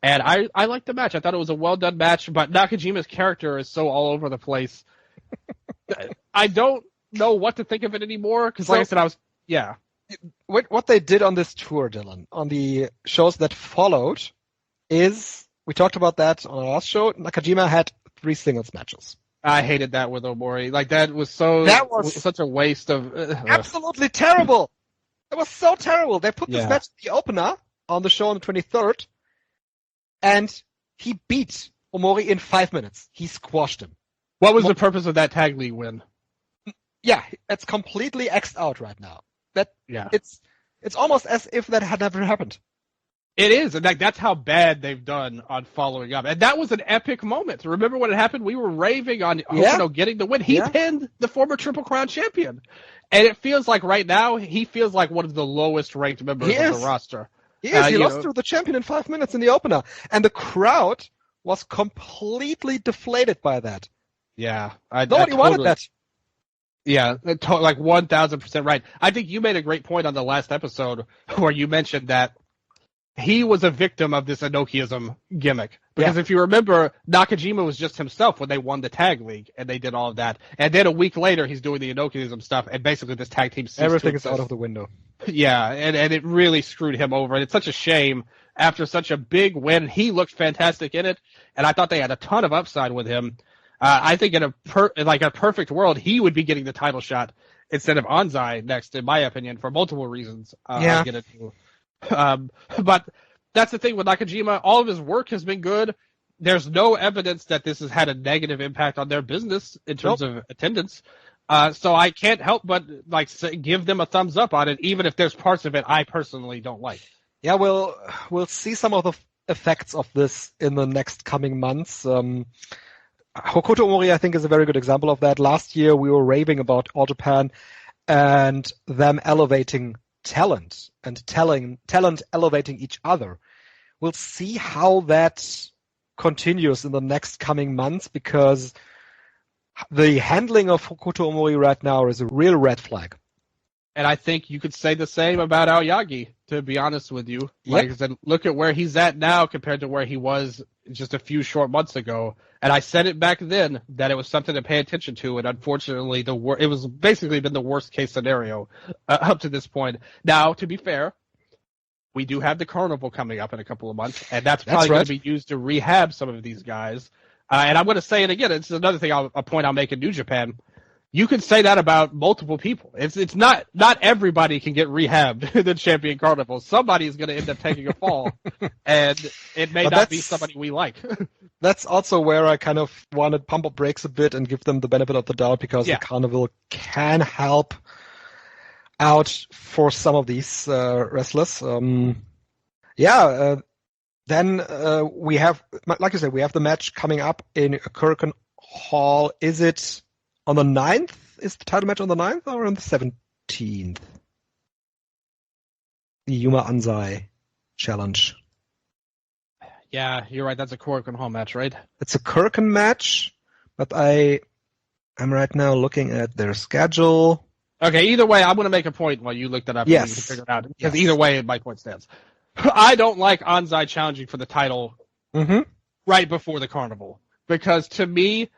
And I liked the match. I thought it was a well-done match, but Nakajima's character is so all over the place. I don't know what to think of it anymore, because like I said, what they did on this tour, Dylan, on the shows that followed, is we talked about that on our last show. Nakajima had 3 singles matches. I hated that with Omori. That was such a waste of absolutely terrible. It was so terrible. They put this match in the opener on the show on the 23rd, and he beat Omori in 5 minutes. He squashed him. What was the purpose of that tag league win? Yeah, it's completely X'd out right now. It's almost as if that had never happened. It is, and that's how bad they've done on following up. And that was an epic moment. Remember when it happened? We were raving on Hokuno getting the win. He pinned the former Triple Crown champion. And it feels like right now, he feels like one of the lowest ranked members of the roster. He is. He lost to the champion in 5 minutes in the opener. And the crowd was completely deflated by that. Yeah. Nobody wanted that. Yeah, like 1,000% right. I think you made a great point on the last episode where you mentioned that he was a victim of this Enochiism gimmick. Because if you remember, Nakajima was just himself when they won the tag league, and they did all of that. And then a week later, he's doing the Enochiism stuff, and basically this tag team ceased everything is out of the window. Yeah, and it really screwed him over. And it's such a shame after such a big win. He looked fantastic in it, and I thought they had a ton of upside with him. I think in a perfect world, he would be getting the title shot instead of Anzai next, in my opinion, for multiple reasons. I'll get into. But that's the thing with Nakajima. All of his work has been good. There's no evidence that this has had a negative impact on their business in terms of attendance. So I can't help but give them a thumbs up on it, even if there's parts of it I personally don't like. Yeah, we'll see some of the effects of this in the next coming months. Hokuto Omori, I think, is a very good example of that. Last year, we were raving about All Japan and them elevating talent and talent elevating each other. We'll see how that continues in the next coming months, because the handling of Hokuto Omori right now is a real red flag. And I think you could say the same about Aoyagi, to be honest with you. Like I said, look at where he's at now compared to where he was just a few short months ago. And I said it back then that it was something to pay attention to, and unfortunately, it was basically been the worst case scenario up to this point. Now, to be fair, we do have the Carnival coming up in a couple of months, and that's probably going to be used to rehab some of these guys. And I'm going to say it again. It's another thing, a point I'll make in New Japan. You can say that about multiple people. It's not everybody can get rehabbed in the Champion Carnival. Somebody is going to end up taking a fall, and it may not be somebody we like. That's also where I kind of wanted pump up brakes a bit and give them the benefit of the doubt, because the Carnival can help out for some of these wrestlers. Then we have, like you said, we have the match coming up in Korakuen Hall. Is it on the 9th? Is the title match on the 9th or on the 17th? The Yuma Anzai challenge. Yeah, you're right. That's a Korakuen Hall match, right? It's a Korakuen match, but I'm right now looking at their schedule. Okay, either way, I'm going to make a point while you look that up. Yes. And you can figure it out. Because either way, my point stands. I don't like Anzai challenging for the title right before the Carnival. Because to me,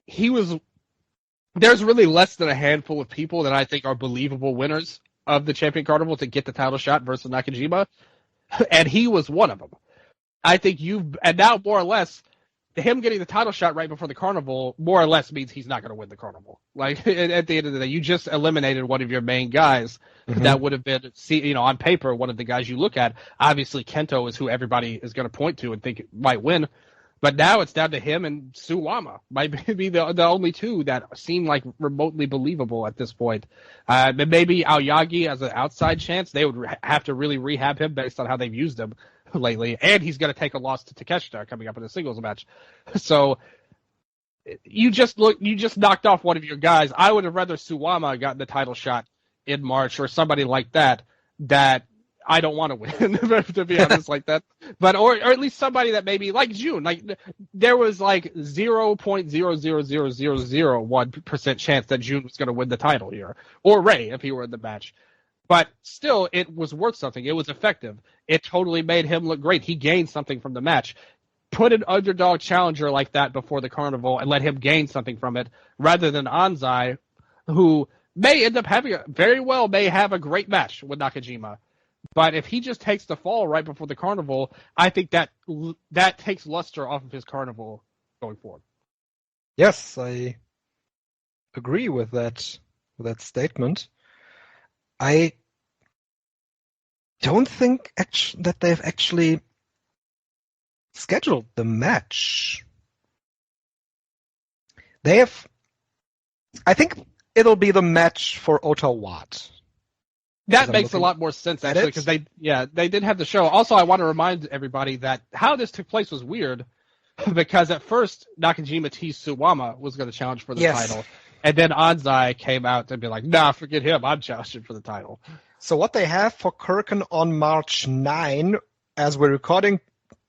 there's really less than a handful of people that I think are believable winners of the Champion Carnival to get the title shot versus Nakajima. And he was one of them. I think and now more or less, him getting the title shot right before the Carnival more or less means he's not going to win the Carnival. Like, at the end of the day, you just eliminated one of your main guys that would have been, on paper, one of the guys you look at. Obviously, Kento is who everybody is going to point to and think might win. But now it's down to him and Suwama. Might be the only two that seem like remotely believable at this point. Maybe Aoyagi as an outside chance. They would have to really rehab him based on how they've used him lately. And he's going to take a loss to Takeshita coming up in a singles match. So you just knocked off one of your guys. I would have rather Suwama gotten the title shot in March or somebody like that I don't want to win, to be honest, like that. But or at least somebody that maybe like Jun, like there was like 0.0000001% chance that Jun was going to win the title here, or Ray if he were in the match. But still, it was worth something. It was effective. It totally made him look great. He gained something from the match. Put an underdog challenger like that before the Carnival and let him gain something from it, rather than Anzai, who may end up may have a great match with Nakajima. But if he just takes the fall right before the Carnival, I think that takes luster off of his Carnival going forward. Yes, I agree with that statement. I don't think that they've actually scheduled the match. I think it'll be the match for Ota Watt. That makes a lot more sense, actually, because they did have the show. Also, I want to remind everybody that how this took place was weird, because at first Nakajima teased Suwama was going to challenge for the title, and then Anzai came out and be like, nah, forget him, I'm challenging for the title. So what they have for Korakuen on March 9, as we're recording,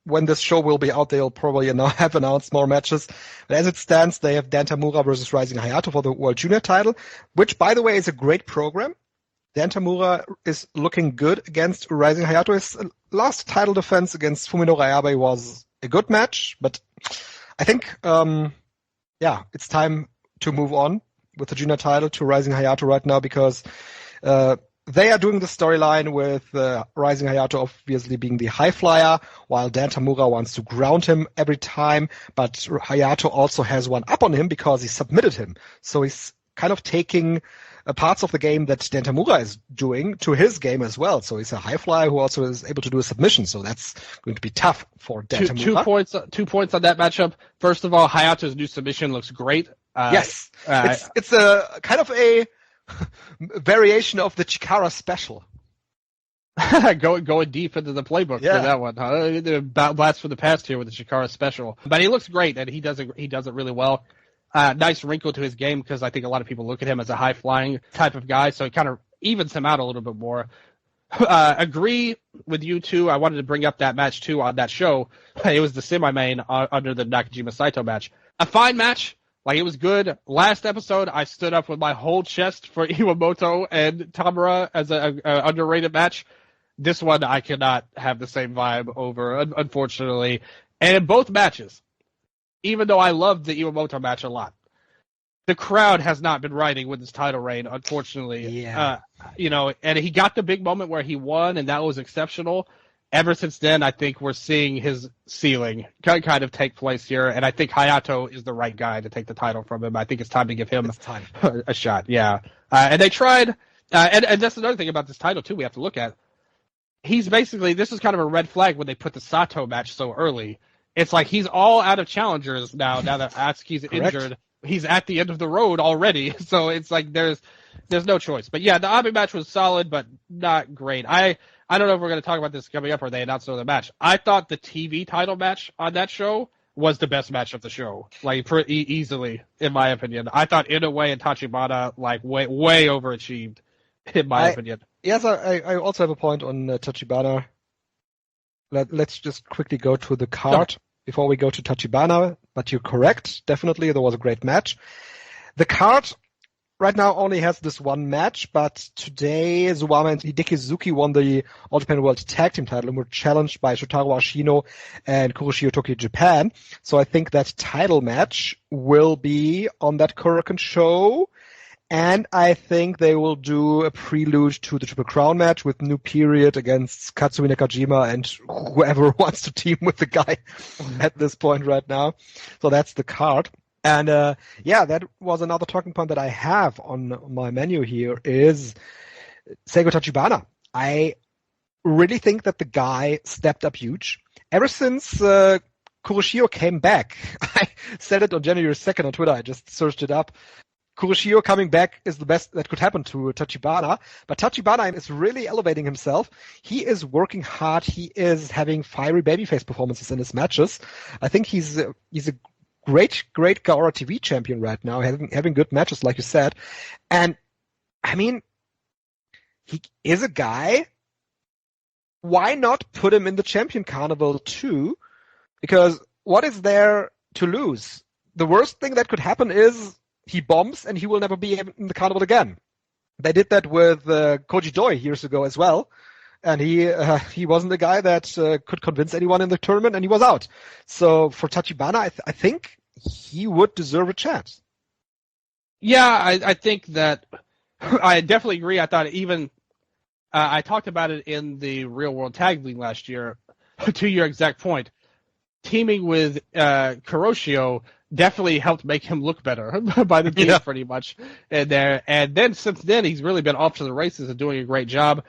when this show will be out, they'll probably have announced more matches. But as it stands, they have Dan Tamura versus Rising Hayato for the World Junior title, which, by the way, is a great program. Dan Tamura is looking good against Rising Hayato. His last title defense against Fumino Ayabe was a good match, but I think, it's time to move on with the junior title to Rising Hayato right now, because they are doing the storyline with Rising Hayato obviously being the high flyer, while Dan Tamura wants to ground him every time, but Hayato also has one up on him because he submitted him. So he's kind of taking parts of the game that Dan Tamura is doing to his game as well. So he's a high flyer who also is able to do a submission. So that's going to be tough for Dan Tamura. 2 points on that matchup. First of all, Hayato's new submission looks great. Yes. It's a kind of a variation of the Chikara special. Going deep into the playbook for that one. The blast from the past here with the Chikara special. But he looks great, and he does it really well. Nice wrinkle to his game, because I think a lot of people look at him as a high-flying type of guy, so it kind of evens him out a little bit more. Agree with you, too. I wanted to bring up that match, too, on that show. It was the semi-main under the Nakajima Saito match. A fine match. Like, it was good. Last episode, I stood up with my whole chest for Iwamoto and Tamura as an underrated match. This one, I cannot have the same vibe over, unfortunately. And in both matches, even though I loved the Iwamoto match a lot, the crowd has not been riding with this title reign, unfortunately. Yeah. and he got the big moment where he won, and that was exceptional. Ever since then, I think we're seeing his ceiling kind of take place here, and I think Hayato is the right guy to take the title from him. I think it's time to give him a shot. Yeah, and they tried, and that's another thing about this title too. We have to look at. He's basically, this is kind of a red flag when they put the Sato match so early. It's like he's all out of challengers now that Atsuki's injured. He's at the end of the road already, so it's like there's no choice. But yeah, the Abe match was solid, but not great. I don't know if we're going to talk about this coming up or they announced another match. I thought the TV title match on that show was the best match of the show, like pretty easily, in my opinion. I thought Inoue and Tachibana like way overachieved, in my opinion. Yes, I also have a point on Tachibana. Let's just quickly go to the card before we go to Tachibana. But you're correct, definitely there was a great match. The card right now only has this one match, but today Zuwama and Hideki Suzuki won the All Japan World Tag Team title and were challenged by Shotaro Ashino and Kuroshio Tokyo Japan. So I think that title match will be on that Korakuen show. And I think they will do a prelude to the Triple Crown match with New Period against Katsumi Nakajima and whoever wants to team with the guy at this point right now. So that's the card. And that was another talking point that I have on my menu here is Seigo Tachibana. I really think that the guy stepped up huge. Ever since Kuroshio came back, I said it on January 2nd on Twitter, I just searched it up. Kuroshio coming back is the best that could happen to Tachibana, but Tachibana is really elevating himself. He is working hard. He is having fiery babyface performances in his matches. I think he's a great Gaora TV champion right now, having good matches, like you said. And, I mean, he is a guy. Why not put him in the Champion Carnival too? Because what is there to lose? The worst thing that could happen is he bombs and he will never be in the Carnival again. They did that with Koji Doi years ago as well. And he wasn't the guy that could convince anyone in the tournament, and he was out. So for Tachibana, I think he would deserve a chance. Yeah, I think that I definitely agree. I thought even I talked about it in the Real World Tag League last year. To your exact point, teaming with Kuroshio definitely helped make him look better by the team pretty much in there. And then since then, he's really been off to the races and doing a great job.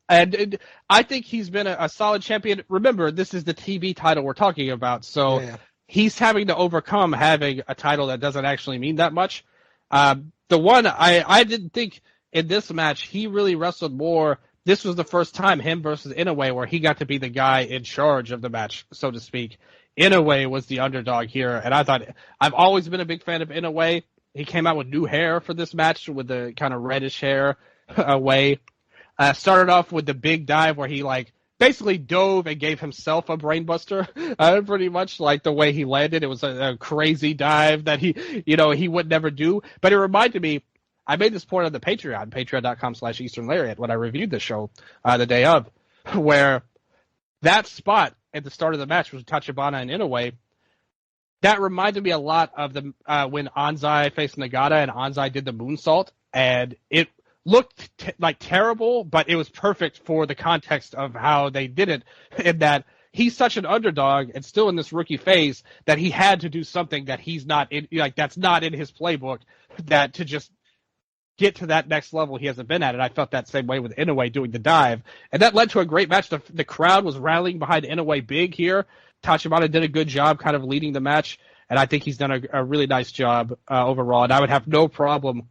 And I think he's been a solid champion. Remember, this is the TV title we're talking about, so he's having to overcome having a title that doesn't actually mean that much. The one I didn't think in this match, he really wrestled more. This was the first time, him versus Inoue, where he got to be the guy in charge of the match, so to speak. Inoue was the underdog here, and I thought I've always been a big fan of Inoue. He came out with new hair for this match with the kind of reddish hair away. Started off with the big dive where he basically dove and gave himself a brainbuster, pretty much like the way he landed. It was a crazy dive that he would never do. But it reminded me, I made this point on the Patreon, patreon.com/Eastern Lariat, when I reviewed the show the day of, where that spot at the start of the match was Tachibana and Inoue. That reminded me a lot of the when Anzai faced Nagata and Anzai did the moonsault, and it looked like terrible, but it was perfect for the context of how they did it, in that he's such an underdog and still in this rookie phase that he had to do something that he's not in, that's not in his playbook, that to just get to that next level he hasn't been at. And I felt that same way with Inoue doing the dive. And that led to a great match. The crowd was rallying behind Inoue big here. Tachibana did a good job kind of leading the match, and I think he's done a really nice job overall. And I would have no problem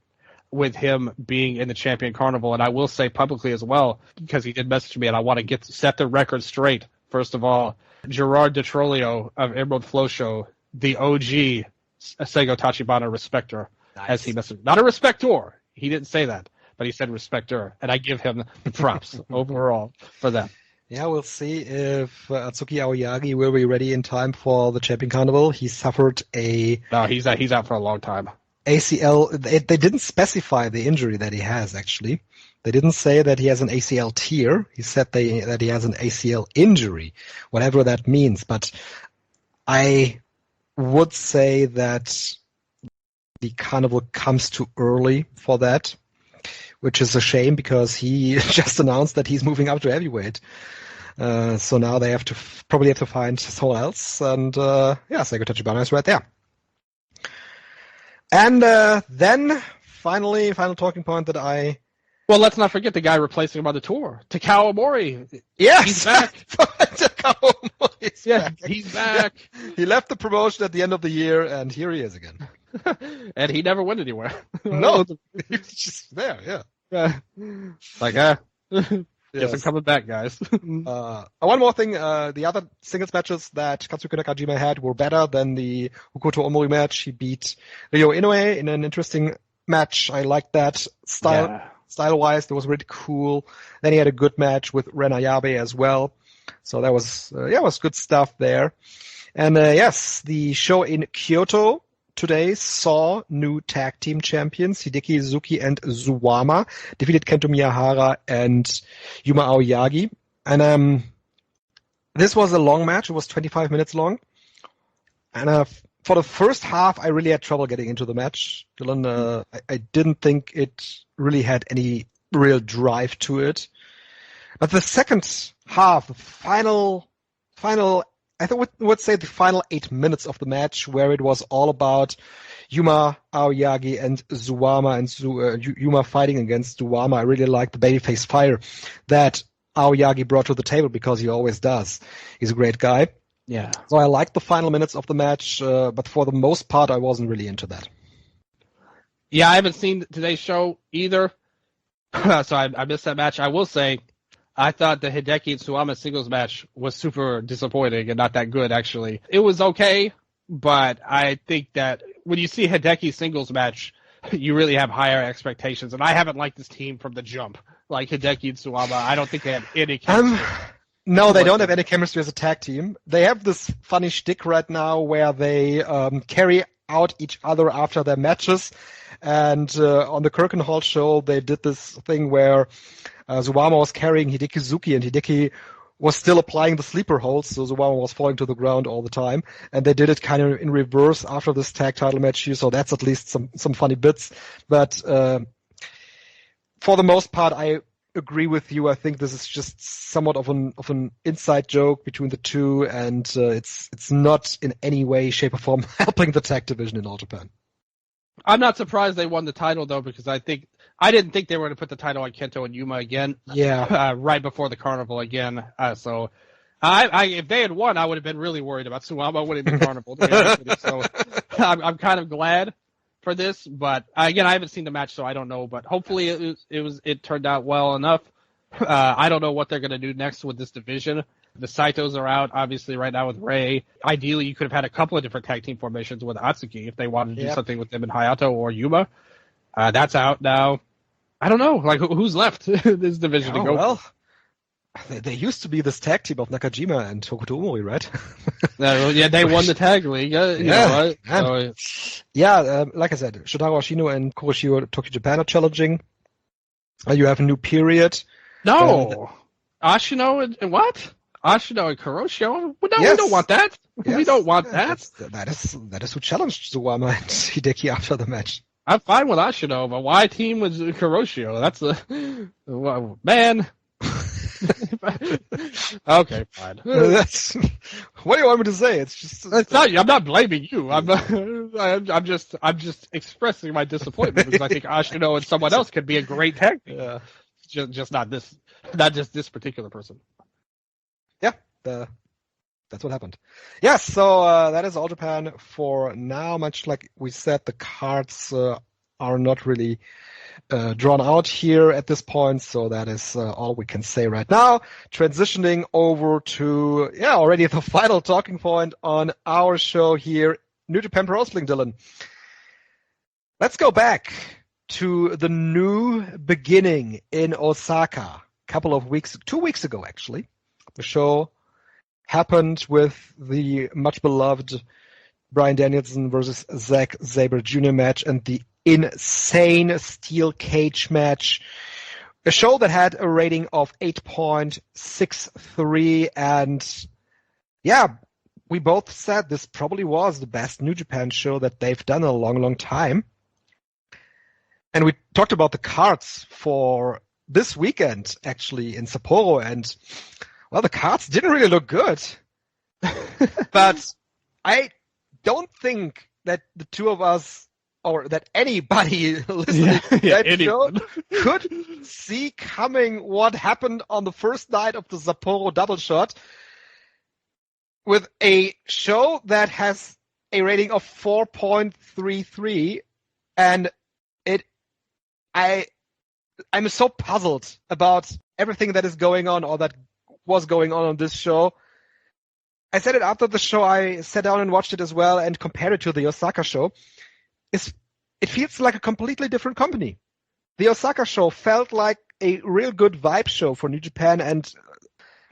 with him being in the Champion Carnival. And I will say publicly as well, because he did message me, and I want to set the record straight. First of all, Gerard DeTrolio of Emerald Flow Show, the OG Seigo Tachibana respecter, as he messaged. Not a respector. He didn't say that, but he said respecter, and I give him the props overall for that. Yeah, we'll see if Atsuki Aoyagi will be ready in time for the Champion Carnival. He suffered No, he's out for a long time. ACL. They didn't specify the injury that he has, actually. They didn't say that he has an ACL tear. He said that he has an ACL injury, whatever that means. But I would say that the Carnival comes too early for that. which is a shame because he just announced that he's moving up to heavyweight. So now they probably have to find someone else. And Seiko Tachibana is right there. And then final talking point that I... Well, let's not forget the guy replacing him on the tour, Takao Mori. Yes! He's back. Takao Mori's back. He's back. Yeah. He left the promotion at the end of the year, and here he is again. And he never went anywhere. No, he was just there, yeah. Guess I'm coming back, guys. One more thing, the other singles matches that Katsuki Nakajima had were better than the Hokuto Omori match. He beat Ryo Inoue in an interesting match. I liked that style-wise. That was really cool. Then he had a good match with Ren Ayabe as well. So that was good stuff there. And the show in Kyoto today saw new tag team champions. Hideki Suzuki and Suwama defeated Kento Miyahara and Yuma Aoyagi. And this was a long match. It was 25 minutes long. And for the first half, I really had trouble getting into the match. Dylan, I didn't think it really had any real drive to it. But the second half, the final, I would say the final 8 minutes of the match, where it was all about Yuma Aoyagi and Suwama and Yuma fighting against Suwama. I really liked the babyface fire that Aoyagi brought to the table because he always does. He's a great guy. Yeah. So I liked the final minutes of the match, but for the most part, I wasn't really into that. Yeah, I haven't seen today's show either, so I missed that match. I will say, I thought the Hideki and Suwama singles match was super disappointing and not that good, actually. It was okay, but I think that when you see Hideki's singles match, you really have higher expectations. And I haven't liked this team from the jump. Like Hideki and Suwama, I don't think they have any chemistry. No, they don't have any chemistry as a tag team. They have this funny shtick right now where they carry out each other after their matches. And on the Kirkenhall show, they did this thing where Suwama was carrying Hideki Suzuki, and Hideki was still applying the sleeper holds, so Suwama was falling to the ground all the time. And they did it kind of in reverse after this tag title match here, so that's at least some funny bits. But for the most part, I agree with you. I think this is just somewhat of an inside joke between the two, and it's not in any way, shape, or form helping the tag division in All Japan. I'm not surprised they won the title, though, because I didn't think they were going to put the title on Kento and Yuma again. Yeah. Right before the Carnival again. So if they had won, I would have been really worried about Suwama winning the Carnival. To be honest with you. So I'm kind of glad for this, but again, I haven't seen the match, so I don't know. But hopefully it turned out well enough. I don't know what they're going to do next with this division. The Saitos are out, obviously, right now with Rei. Ideally, you could have had a couple of different tag team formations with Atsuki if they wanted to do something with them in Hayato or Yuma. That's out now. I don't know, like who's left this division to go? Well, they used to be this tag team of Nakajima and Hokuto Omori, right? Yeah, they won the tag league. Right? Like I said, Shotaro Ashino and Kuroshio Tokyo Japan are challenging. You have a new period. No, Ashino and what? Ashino and Kuroshio? Well, no, yes. We don't want that. Yes. We don't want that. That is who challenged Suwama and Hideki after the match. I'm fine with Ashino, but why team with Kuroshio? That's man. Okay, fine. What do you want me to say? It's just. It's not. I'm not blaming you. I'm just expressing my disappointment because I think Ashino and someone else could be a great tag team. Yeah. Just not just this particular person. Yeah, that's what happened. Yes, so that is All Japan for now. Much like we said, the cards are not really drawn out here at this point, so that is all we can say right now. Transitioning over to, already the final talking point on our show here, New Japan Pro Wrestling, Dylan. Let's go back to the new beginning in Osaka. 2 weeks ago, actually. The show happened with the much beloved Bryan Danielson versus Zack Sabre Jr. match and the insane steel cage match. A show that had a rating of 8.63, and we both said this probably was the best New Japan show that they've done in a long, long time. And we talked about the cards for this weekend, actually, in Sapporo, and, well, the cards didn't really look good. But I don't think that the two of us, or that anybody listening to that show could see coming what happened on the first night of the Sapporo double shot with a show that has a rating of 4.33, and I'm so puzzled about everything that is going on, or that was going on this show. I said it after the show. I sat down and watched it as well and compared it to the Osaka show. It feels like a completely different company. The Osaka show felt like a real good vibe show for New Japan, and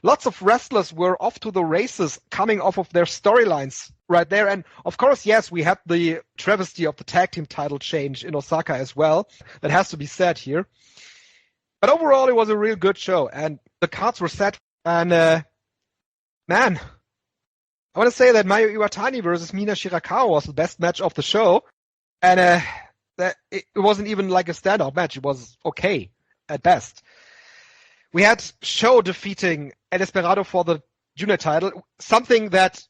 lots of wrestlers were off to the races, coming off of their storylines right there. And of course, yes, we had the travesty of the tag team title change in Osaka as well. That has to be said here. But overall, it was a real good show, and the cards were set. And man, I want to say that Mayu Iwatani versus Mina Shirakawa was the best match of the show. And that it wasn't even like a standout match. It was okay at best. We had Sho defeating El Desperado for the junior title, something that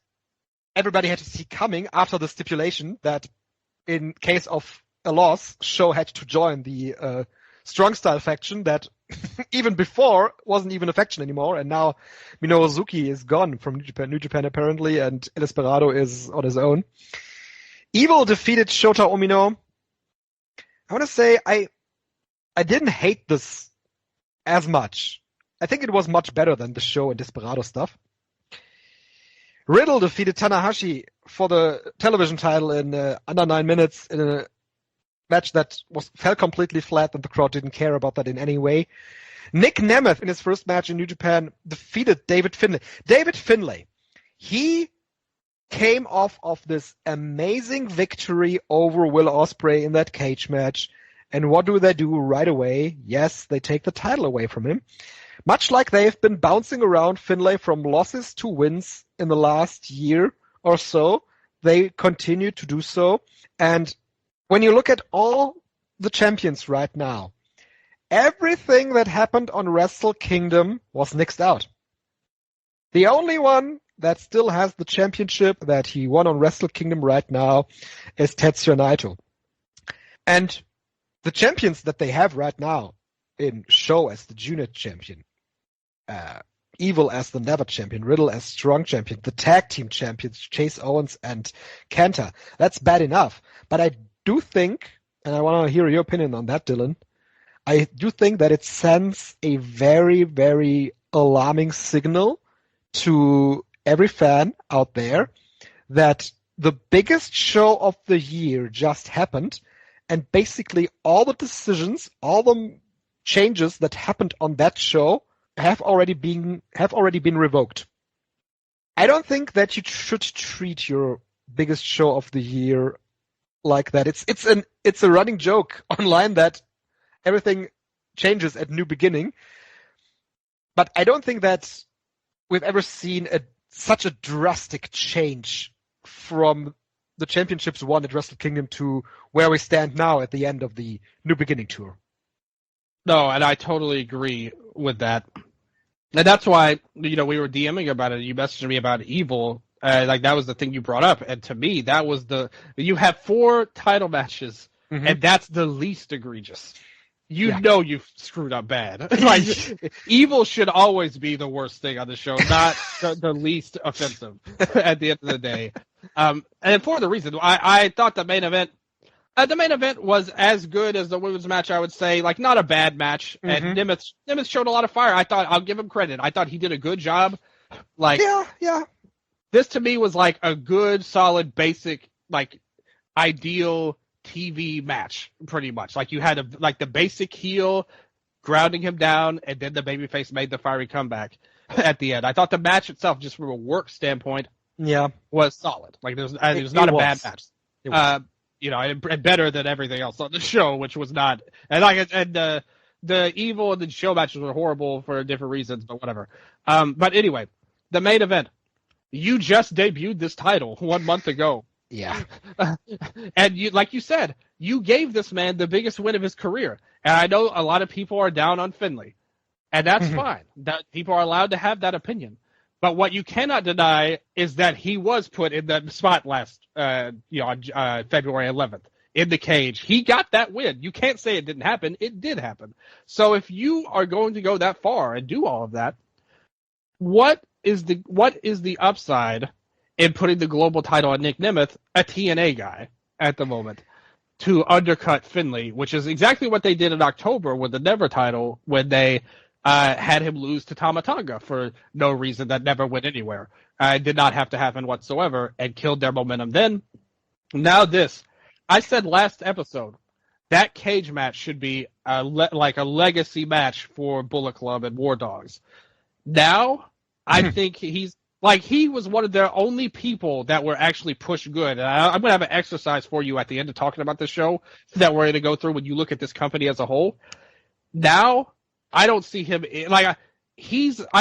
everybody had to see coming after the stipulation that in case of a loss, Sho had to join the Strong Style faction that even before wasn't even a faction anymore. And now Minoru Suzuki is gone from New Japan apparently, and El Desperado is on his own. Evil defeated Shota Umino. I want to say I didn't hate this as much. I think it was much better than the Sho and Desperado stuff. Riddle defeated Tanahashi for the television title in under 9 minutes in a match that fell completely flat, and the crowd didn't care about that in any way. Nick Nemeth, in his first match in New Japan, defeated David Finlay. David Finlay, he came off of this amazing victory over Will Ospreay in that cage match. And what do they do right away? Yes, they take the title away from him. Much like they've been bouncing around Finlay from losses to wins in the last year or so, they continue to do so. And when you look at all the champions right now, everything that happened on Wrestle Kingdom was nixed out. The only one that still has the championship that he won on Wrestle Kingdom right now is Tetsuya Naito. And the champions that they have right now in Sho as the junior champion, Evil as the Never champion, Riddle as strong champion, the tag team champions, Chase Owens and Kenta, that's bad enough. But I do think, and I want to hear your opinion on that, Dylan, I do think that it sends a very, very alarming signal to every fan out there that the biggest show of the year just happened, and basically all the decisions, all the changes that happened on that show have already been revoked. I don't think that you should treat your biggest show of the year like that. It's a running joke online that everything changes at new beginning, but I don't think that we've ever seen such a drastic change from the championships won at Wrestle Kingdom to where we stand now at the end of the New Beginning tour. No, and I totally agree with that. And that's why, we were DMing about it. You messaged me about Evil. That was the thing you brought up. And to me, that was you have 4 title matches, and that's the least egregious. You know you've screwed up bad. Evil should always be the worst thing on the show, not the least offensive at the end of the day. And for the reason, I thought the main event was as good as the women's match, I would say. Not a bad match. And Nemeth showed a lot of fire. I thought, I'll give him credit. I thought he did a good job. Yeah. This to me was a good, solid, basic, ideal TV match, pretty much. You had the basic heel grounding him down, and then the babyface made the fiery comeback at the end. I thought the match itself, just from a work standpoint, was solid. There's not a bad match. And better than everything else on the show, which was not. And the Evil and the Show matches were horrible for different reasons, but whatever. But anyway, the main event. You just debuted this title 1 month ago. Yeah. And you, like you said, you gave this man the biggest win of his career. And I know a lot of people are down on Finlay. And that's fine. That people are allowed to have that opinion. But what you cannot deny is that he was put in that spot last, on February 11th in the cage. He got that win. You can't say it didn't happen. It did happen. So if you are going to go that far and do all of that, what is the upside in putting the global title on Nick Nemeth, a TNA guy at the moment, to undercut Finlay, which is exactly what they did in October with the Never title when they had him lose to Tama Tonga for no reason that never went anywhere. Did not have to happen whatsoever and killed their momentum then. Now this. I said last episode, that cage match should be like a legacy match for Bullet Club and War Dogs. Now, I think he was one of their only people that were actually pushed good. And I'm going to have an exercise for you at the end of talking about the show that we're going to go through when you look at this company as a whole. Now, I don't see him I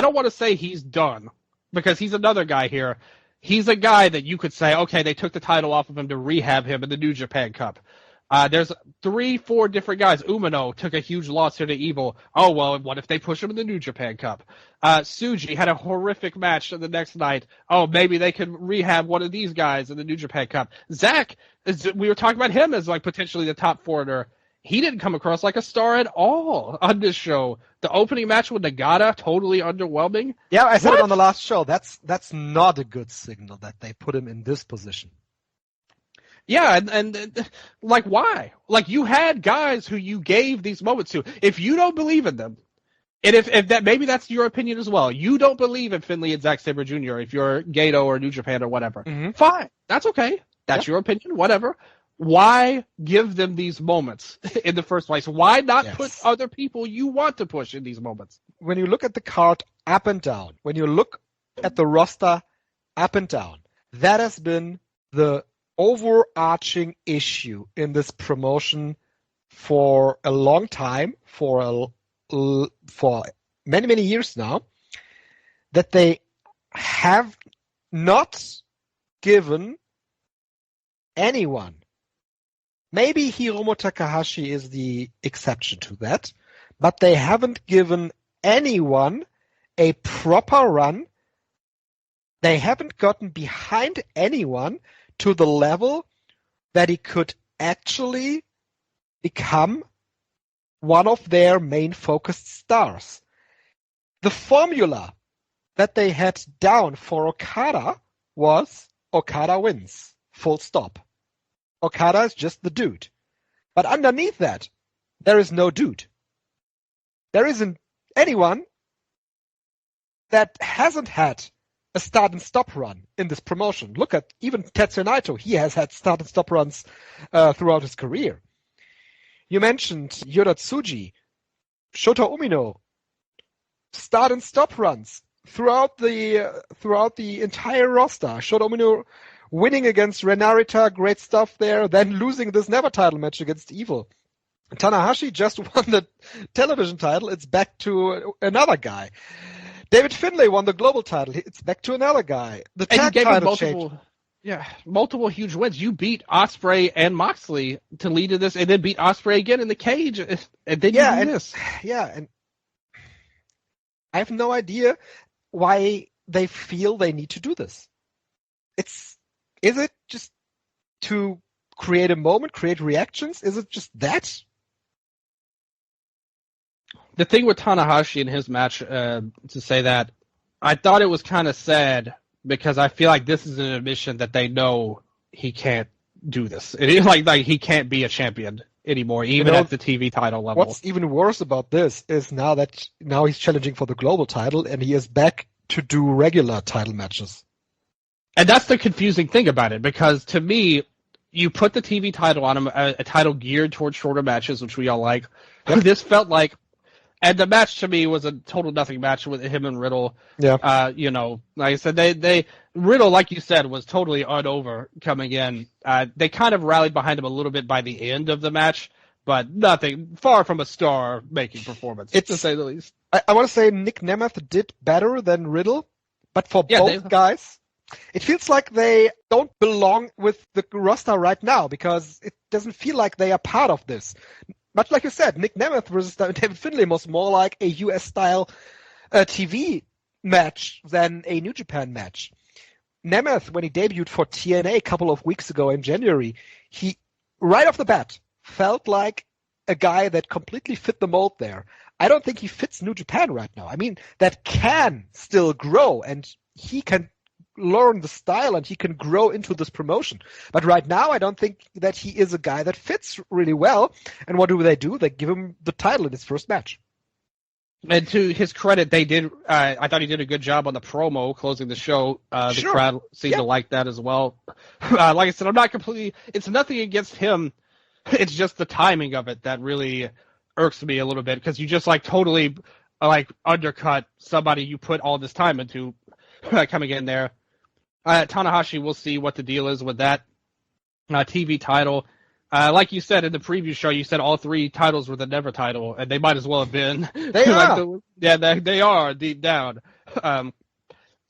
don't want to say he's done because he's another guy here. He's a guy that you could say, okay, they took the title off of him to rehab him in the New Japan Cup. There's 3-4 different guys. Umino took a huge loss here to Evil. Oh, well, what if they push him in the New Japan Cup? Tsuji had a horrific match the next night. Oh, maybe they could rehab one of these guys in the New Japan Cup. Zach, we were talking about him as like potentially the top foreigner. He didn't come across like a star at all on this show. The opening match with Nagata, totally underwhelming. Yeah, I said it on the last show. That's not a good signal that they put him in this position. Yeah, and like, why? Like, you had guys who you gave these moments to. If you don't believe in them, and if that, maybe that's your opinion as well. You don't believe in Finlay and Zack Sabre Jr. if you're Gato or New Japan or whatever. Mm-hmm. Fine. That's okay. That's your opinion, whatever. Why give them these moments in the first place? Why not put other people you want to push in these moments? When you look at the card up and down, when you look at the roster up and down, that has been the overarching issue in this promotion for a long time, for many, many years now, that they have not given anyone. Maybe Hiromu Takahashi is the exception to that, but they haven't given anyone a proper run. They haven't gotten behind anyone to the level that he could actually become one of their main focused stars. The formula that they had down for Okada was Okada wins, full stop. Okada is just the dude. But underneath that, there is no dude. There isn't anyone that hasn't had a start and stop run in this promotion. Look at even Tetsuya Naito. He has had start and stop runs throughout his career. You mentioned Yota Tsuji, Shota Umino, start and stop runs throughout the entire roster. Shota Umino winning against Ren Narita, great stuff there, then losing this Never title match against Evil. Tanahashi just won the television title. It's back to another guy. David Finlay won the global title. It's back to another guy. The tag title changed. Yeah, multiple huge wins. You beat Ospreay and Moxley to lead to this, and then beat Ospreay again in the cage, and then you do this. Yeah, and I have no idea why they feel they need to do this. Is it just to create a moment, create reactions? Is it just that? The thing with Tanahashi in his match, to say that, I thought it was kind of sad because I feel like this is an admission that they know he can't do this. Like he can't be a champion anymore, even at the TV title level. What's even worse about this is now he's challenging for the global title and he is back to do regular title matches. And that's the confusing thing about it, because to me, you put the TV title on him, a title geared towards shorter matches, which we all like. Yep. This felt like, and the match to me was a total nothing match with him and Riddle. Yeah. Like I said, they Riddle, like you said, was totally unover coming in. They kind of rallied behind him a little bit by the end of the match, but nothing, far from a star-making performance, to say the least. I want to say Nick Nemeth did better than Riddle, but for both guys, It feels like they don't belong with the roster right now because it doesn't feel like they are part of this. Much like you said, Nick Nemeth versus David Finlay was more like a US-style TV match than a New Japan match. Nemeth, when he debuted for TNA a couple of weeks ago in January, he, right off the bat, felt like a guy that completely fit the mold there. I don't think he fits New Japan right now. I mean, that can still grow, and he can learn the style and he can grow into this promotion. But right now, I don't think that he is a guy that fits really well. And what do? They give him the title in his first match. And to his credit, they did. I thought he did a good job on the promo closing the show. The crowd seemed to like that as well. Like I said, I'm not completely. It's nothing against him. It's just the timing of it that really irks me a little bit because you just totally undercut somebody you put all this time into coming in there. Tanahashi, we'll see what the deal is with that TV title. Like you said in the preview show, you said all three titles were the never title, and they might as well have been. They are. They are deep down.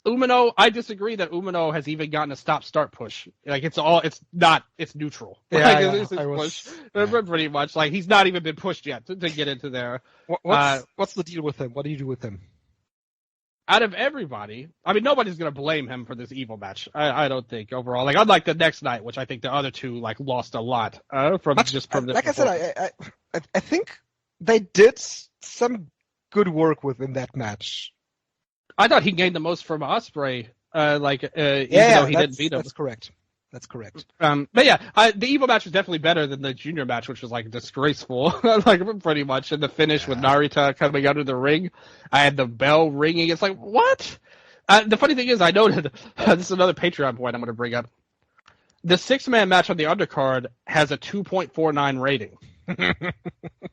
Umino, I disagree that Umino has even gotten a stop-start push. It's neutral. Push. Pretty much. He's not even been pushed yet to get into there. What's the deal with him? What do you do with him? Out of everybody, I mean, nobody's going to blame him for this evil match. I don't think overall. Unlike the next night, which I think the other two lost a lot from this. Like I said, I think they did some good work within that match. I thought he gained the most from Ospreay. Even though he didn't beat him. That's correct. That's correct. But yeah, the evil match was definitely better than the junior match, which was disgraceful, pretty much. And the finish with Narita coming out of the ring, I had the bell ringing. It's what? The funny thing is, I noted this is another Patreon point I'm going to bring up. The 6-man match on the undercard has a 2.49 rating.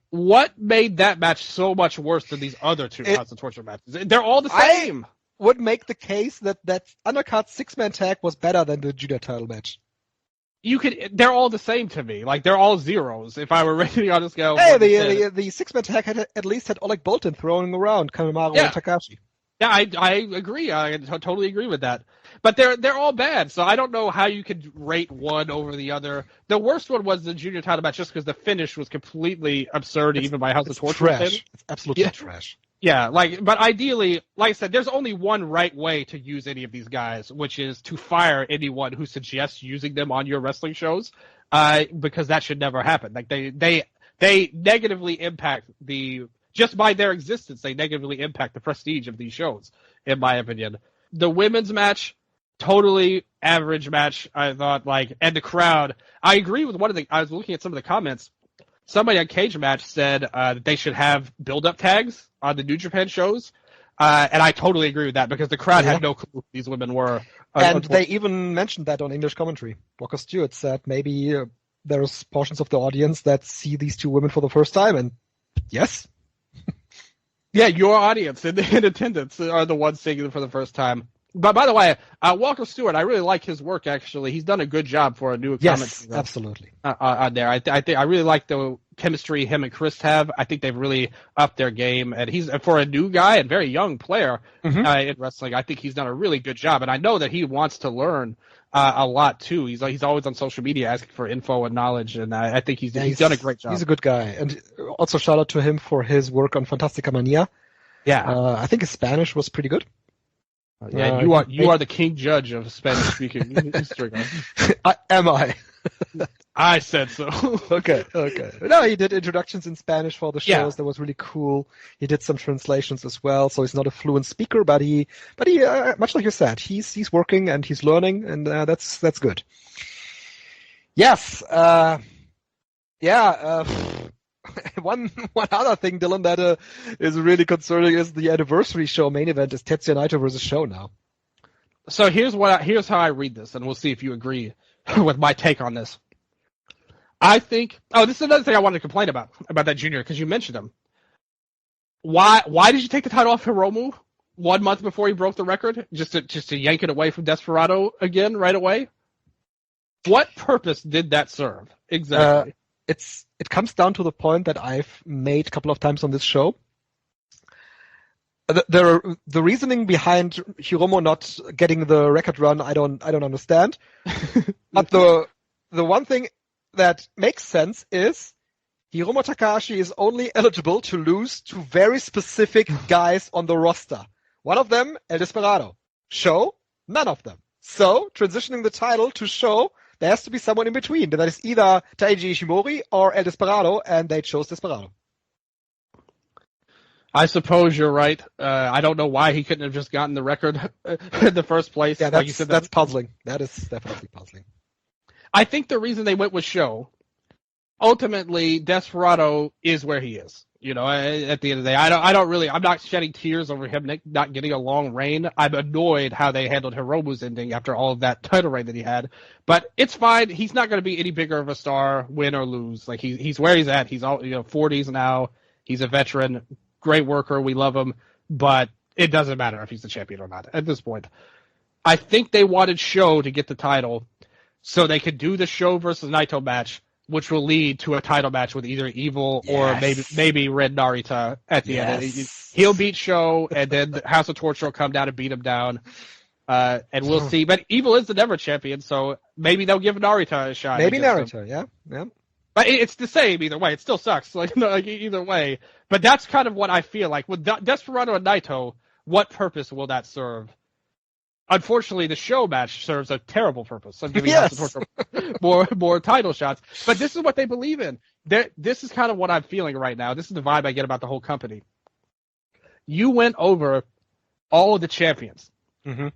What made that match so much worse than these other two House of Torture matches? They're all the same. Would make the case that undercard 6-man tag was better than the junior title match. They're all the same to me. They're all zeros. If I were rating on a scale. Hey, the 6-man tag at least had Oleg Boltin throwing around Kanemaru and Takashi. Yeah, I agree. I totally agree with that. But they're all bad, so I don't know how you could rate one over the other. The worst one was the junior title match, just because the finish was completely absurd, even by House of Torture. Trash. It's absolutely trash. Yeah, but ideally, like I said, there's only one right way to use any of these guys, which is to fire anyone who suggests using them on your wrestling shows, because that should never happen. They negatively impact just by their existence, they negatively impact the prestige of these shows, in my opinion. The women's match, totally average match, I thought, and the crowd, I agree with one of the, I was looking at some of the comments. Somebody on Cage Match said that they should have build-up tags on the New Japan shows, and I totally agree with that because the crowd had no clue who these women were. And they even mentioned that on English commentary. Walker Stewart said maybe there's portions of the audience that see these two women for the first time, and yes. Yeah, your audience in attendance are the ones seeing them for the first time. But by the way, Walker Stewart, I really like his work. Actually, he's done a good job for a new commentator. Yes, absolutely. On there, I think I really like the chemistry him and Chris have. I think they've really upped their game, and he's for a new guy and very young player in wrestling. I think he's done a really good job, and I know that he wants to learn a lot too. He's always on social media asking for info and knowledge, and I think he's done a great job. He's a good guy, and also shout out to him for his work on Fantastica Mania. Yeah, I think his Spanish was pretty good. Yeah, you are the king judge of Spanish speaking. Am I? I said so. Okay. No, he did introductions in Spanish for the shows. Yeah. That was really cool. He did some translations as well. So he's not a fluent speaker, but he much like you said, he's working and he's learning, and that's good. Yes. One other thing, Dylan, that is really concerning is the anniversary show main event is Tetsuya Naito versus Show now. So here's how I read this, and we'll see if you agree with my take on this. I think. Oh, this is another thing I wanted to complain about that junior, because you mentioned him. Why did you take the title off Hiromu 1 month before he broke the record, just to yank it away from Desperado again right away? What purpose did that serve exactly? It comes down to the point that I've made a couple of times on this show. The reasoning behind Hiromu not getting the record run, I don't understand. But the one thing that makes sense is Hiromu Takahashi is only eligible to lose to very specific guys on the roster. One of them, El Desperado. Sho, none of them. So, transitioning the title to Sho, there has to be someone in between. That is either Taiji Ishimori or El Desperado, and they chose Desperado. I suppose you're right. I don't know why he couldn't have just gotten the record in the first place. Yeah, that's puzzling. That is definitely puzzling. I think the reason they went with Sho, ultimately, Desperado is where he is. You know, at the end of the day, I'm not shedding tears over him not getting a long reign. I'm annoyed how they handled Hiromu's ending after all of that title reign that he had. But it's fine. He's not going to be any bigger of a star, win or lose. Like he's where he's at. He's all 40s now. He's a veteran. Great worker, we love him, but it doesn't matter if he's the champion or not at this point. I think they wanted Sho to get the title so they could do the Sho versus Naito match, which will lead to a title match with either Evil or maybe Red Narita at the end. He'll beat Sho, and then House of Torture will come down and beat him down, and we'll see. But Evil is the never champion, so maybe they'll give Narita a shot. Maybe Narita, yeah. But it's the same either way. It still sucks, like either way. But that's kind of what I feel like with Desperado and Naito. What purpose will that serve? Unfortunately, the Sho match serves a terrible purpose of giving House of Torture more title shots. But this is what they believe in. This is kind of what I'm feeling right now. This is the vibe I get about the whole company. You went over all of the champions. Mm-hmm.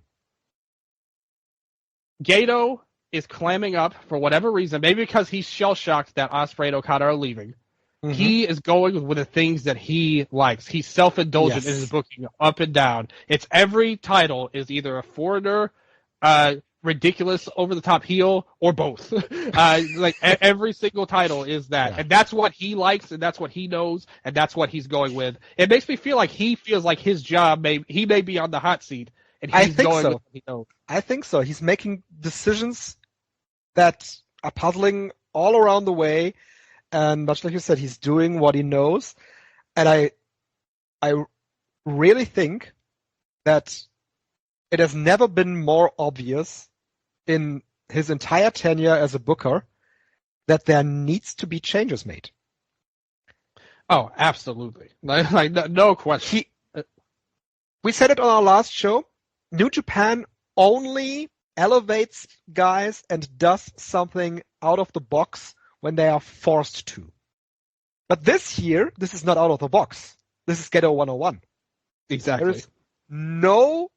Gato is clamming up for whatever reason, maybe because he's shell-shocked that Ospreay and Okada are leaving. Mm-hmm. He is going with the things that he likes. He's self-indulgent in his booking up and down. It's every title is either a foreigner, ridiculous, over-the-top heel, or both. Every single title is that. Yeah. And that's what he likes, and that's what he knows, and that's what he's going with. It makes me feel like he feels like his job, he may be on the hot seat, and he's going with what he knows. I think so. He's making decisions that are puzzling all around the way, and much like you said, he's doing what he knows. And I really think that it has never been more obvious in his entire tenure as a booker that there needs to be changes made. Oh, absolutely. No question. We said it on our last show. New Japan only elevates guys and does something out of the box when they are forced to. But this year, this is not out of the box. This is Gedo 101. Exactly. There is no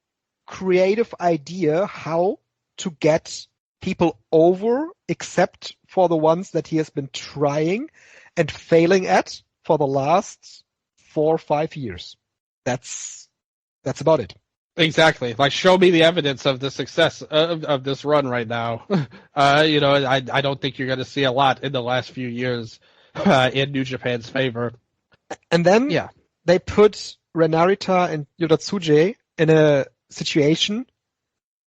creative idea how to get people over except for the ones that he has been trying and failing at for the last 4 or 5 years. That's about it. Exactly. Like, show me the evidence of the success of this run right now. I don't think you're going to see a lot in the last few years in New Japan's favor. And then they put Ren Narita and Yota Tsuji in a situation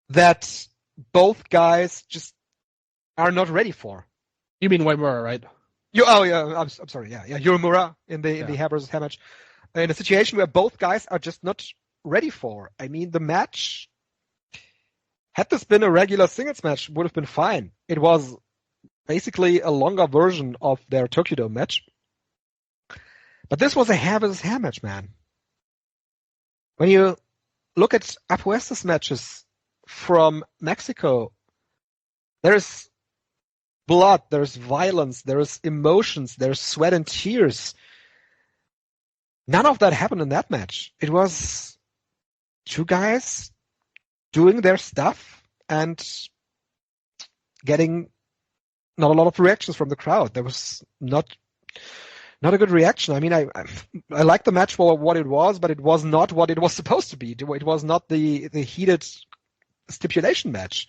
that both guys just are not ready for. You mean Uemura, right? I'm sorry. Yeah. Uemura in the hair versus hair match. In a situation where both guys are just not ready for. I mean, the match, had this been a regular singles match, would have been fine. It was basically a longer version of their Tokyo Dome match. But this was a hair versus hair match, man. When you look at Apuestas matches from Mexico, there's blood, there's violence, there's emotions, there's sweat and tears. None of that happened in that match. It was 2 guys doing their stuff and getting not a lot of reactions from the crowd. There was not a good reaction. I mean, I liked the match for what it was, but it was not what it was supposed to be. It was not the heated stipulation match.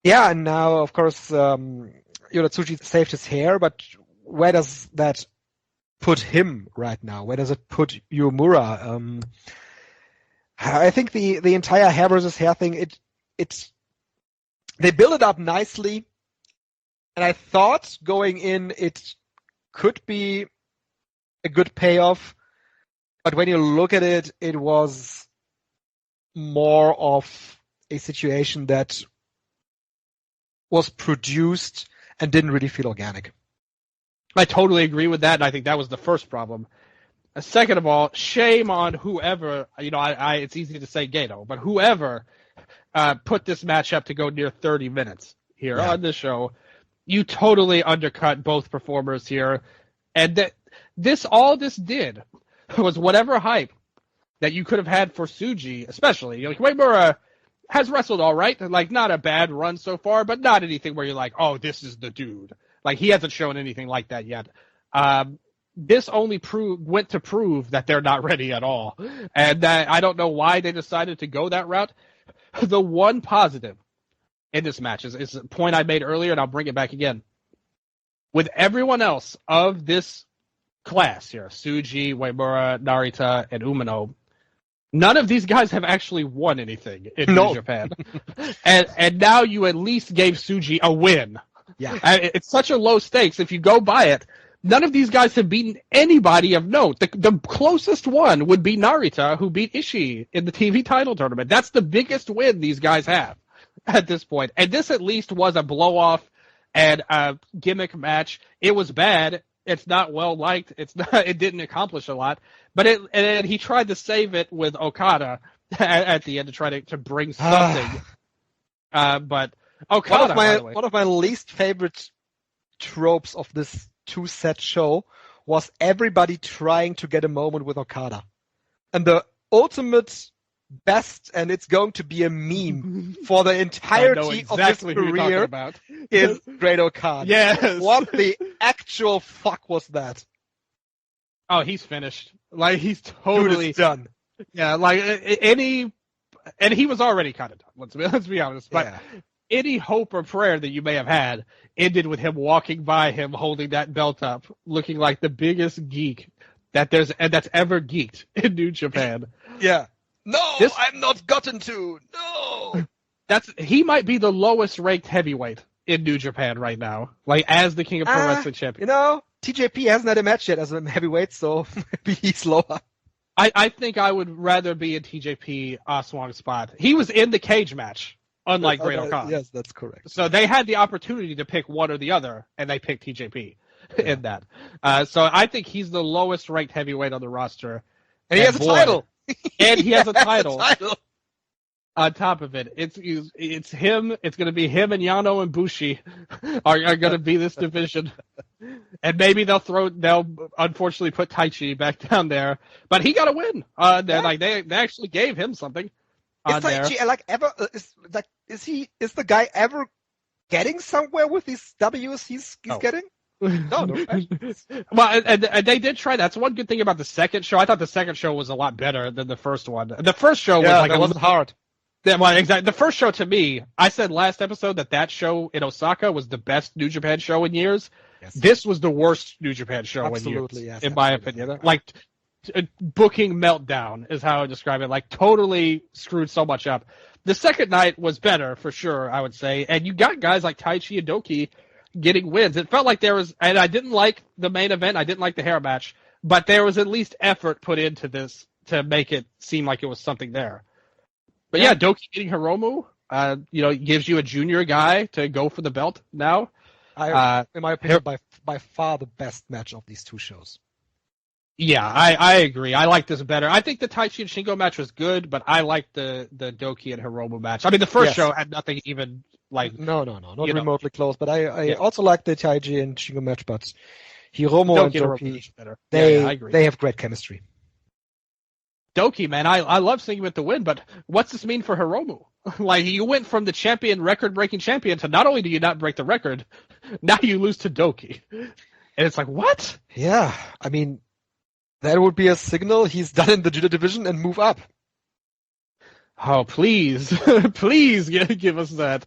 Yeah, and now, of course, Yota Tsuji saved his hair, but where does that put him right now? Where does it put Uemura? I think the entire hair versus hair thing, they build it up nicely, and I thought going in it could be a good payoff. But when you look at it, it was more of a situation that was produced and didn't really feel organic. I totally agree with that, and I think that was the first problem. Second of all, shame on whoever, it's easy to say Gato, but whoever put this match up to go near 30 minutes here on the show. You totally undercut both performers here. And all this did was whatever hype that you could have had for Tsuji, especially. Uemura has wrestled all right. Like, not a bad run so far, but not anything where you're like, oh, this is the dude. Like, he hasn't shown anything like that yet. This only went to prove that they're not ready at all. And that I don't know why they decided to go that route. The one positive in this match is a point I made earlier, and I'll bring it back again. With everyone else of this class here, Tsuji, Uemura, Narita, and Umino, none of these guys have actually won anything in New Japan. and now you at least gave Tsuji a win. Yeah. It's such a low stakes. If you go by it, none of these guys have beaten anybody of note. The closest one would be Narita, who beat Ishii in the TV title tournament. That's the biggest win these guys have at this point. And this at least was a blow-off and a gimmick match. It was bad. It's not well liked. It didn't accomplish a lot. But and he tried to save it with Okada at the end to try to bring something. But Okada, one of my least favorite tropes of this two-set show was everybody trying to get a moment with Okada. And the ultimate best, and it's going to be a meme for the entirety of his career, is Great Okada. Yes. What the actual fuck was that? Oh, he's finished. Like, he's totally... Dude is done. Yeah, like, and he was already kind of done, let's be honest. But any hope or prayer that you may have had ended with him walking by him holding that belt up, looking like the biggest geek that's ever geeked in New Japan. Yeah. No, I'm not gotten to. No. He might be the lowest ranked heavyweight in New Japan right now, like as the King of Pro Wrestling champion. TJP hasn't had a match yet as a heavyweight, so maybe he's lower. I think I would rather be in TJP Aswang's spot. He was in the cage match, unlike Great Okada. Yes, that's correct. So they had the opportunity to pick one or the other, and they picked TJP in that. So I think he's the lowest ranked heavyweight on the roster. And he has a title. And he has a title. On top of it, it's him. It's going to be him and Yano and Bushi are going to be this division, and maybe they'll unfortunately put Taichi back down there. But he got a win. They actually gave him something. Is Taichi is the guy ever getting somewhere with these W's he's getting? No. Well, and they did try. That's one good thing about the second show. I thought the second show was a lot better than the first one. The first show wasn't hard. Well, exactly. The first show to me, I said last episode that show in Osaka was the best New Japan show in years. Yes. This was the worst New Japan show in years, in my opinion. Like, booking meltdown is how I describe it. Like, totally screwed so much up. The second night was better, for sure, I would say. And you got guys like Taichi and Doki getting wins. It felt like there was, and I didn't like the main event. I didn't like the hair match, but there was at least effort put into this to make it seem like it was something there. But yeah, Doki getting Hiromu, gives you a junior guy to go for the belt now. In my opinion, by far the best match of these two shows. Yeah, I agree. I like this better. I think the Taichi and Shingo match was good, but I like the Doki and Hiromu match. I mean, the first show had nothing even like... No, not remotely close, but I also like the Taichi and Shingo match, but Hiromu and Doki, they have great chemistry. Doki, man, I love seeing him at the win, but what's this mean for Hiromu? Like, you went from the record-breaking champion to not only do you not break the record, now you lose to Doki. And it's like, what? Yeah, I mean, that would be a signal he's done in the judo division and move up. Oh, please. Please give us that.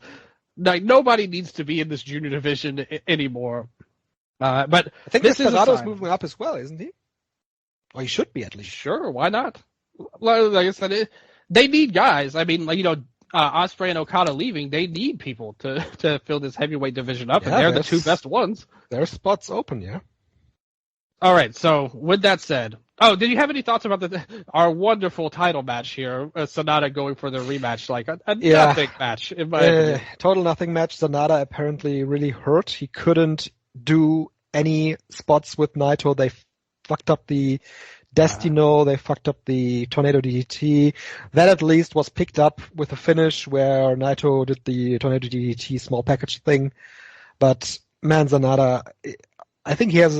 Like, nobody needs to be in this junior division anymore. But I think Desperado's moving up as well, isn't he? Or he should be, at least. Sure, why not? Like I said, they need guys. I mean, Ospreay and Okada leaving, they need people to fill this heavyweight division up, and they're the two best ones. There are spots open, yeah. All right, so with that said, Oh, did you have any thoughts about our wonderful title match here? Sonata going for the rematch, like a nothing match, in my opinion. Total nothing match. Sonata apparently really hurt. He couldn't do any spots with Naito. They fucked up the Destino. They fucked up the Tornado DDT. That at least was picked up with a finish where Naito did the Tornado DDT small package thing. But man, Sonata, I think he has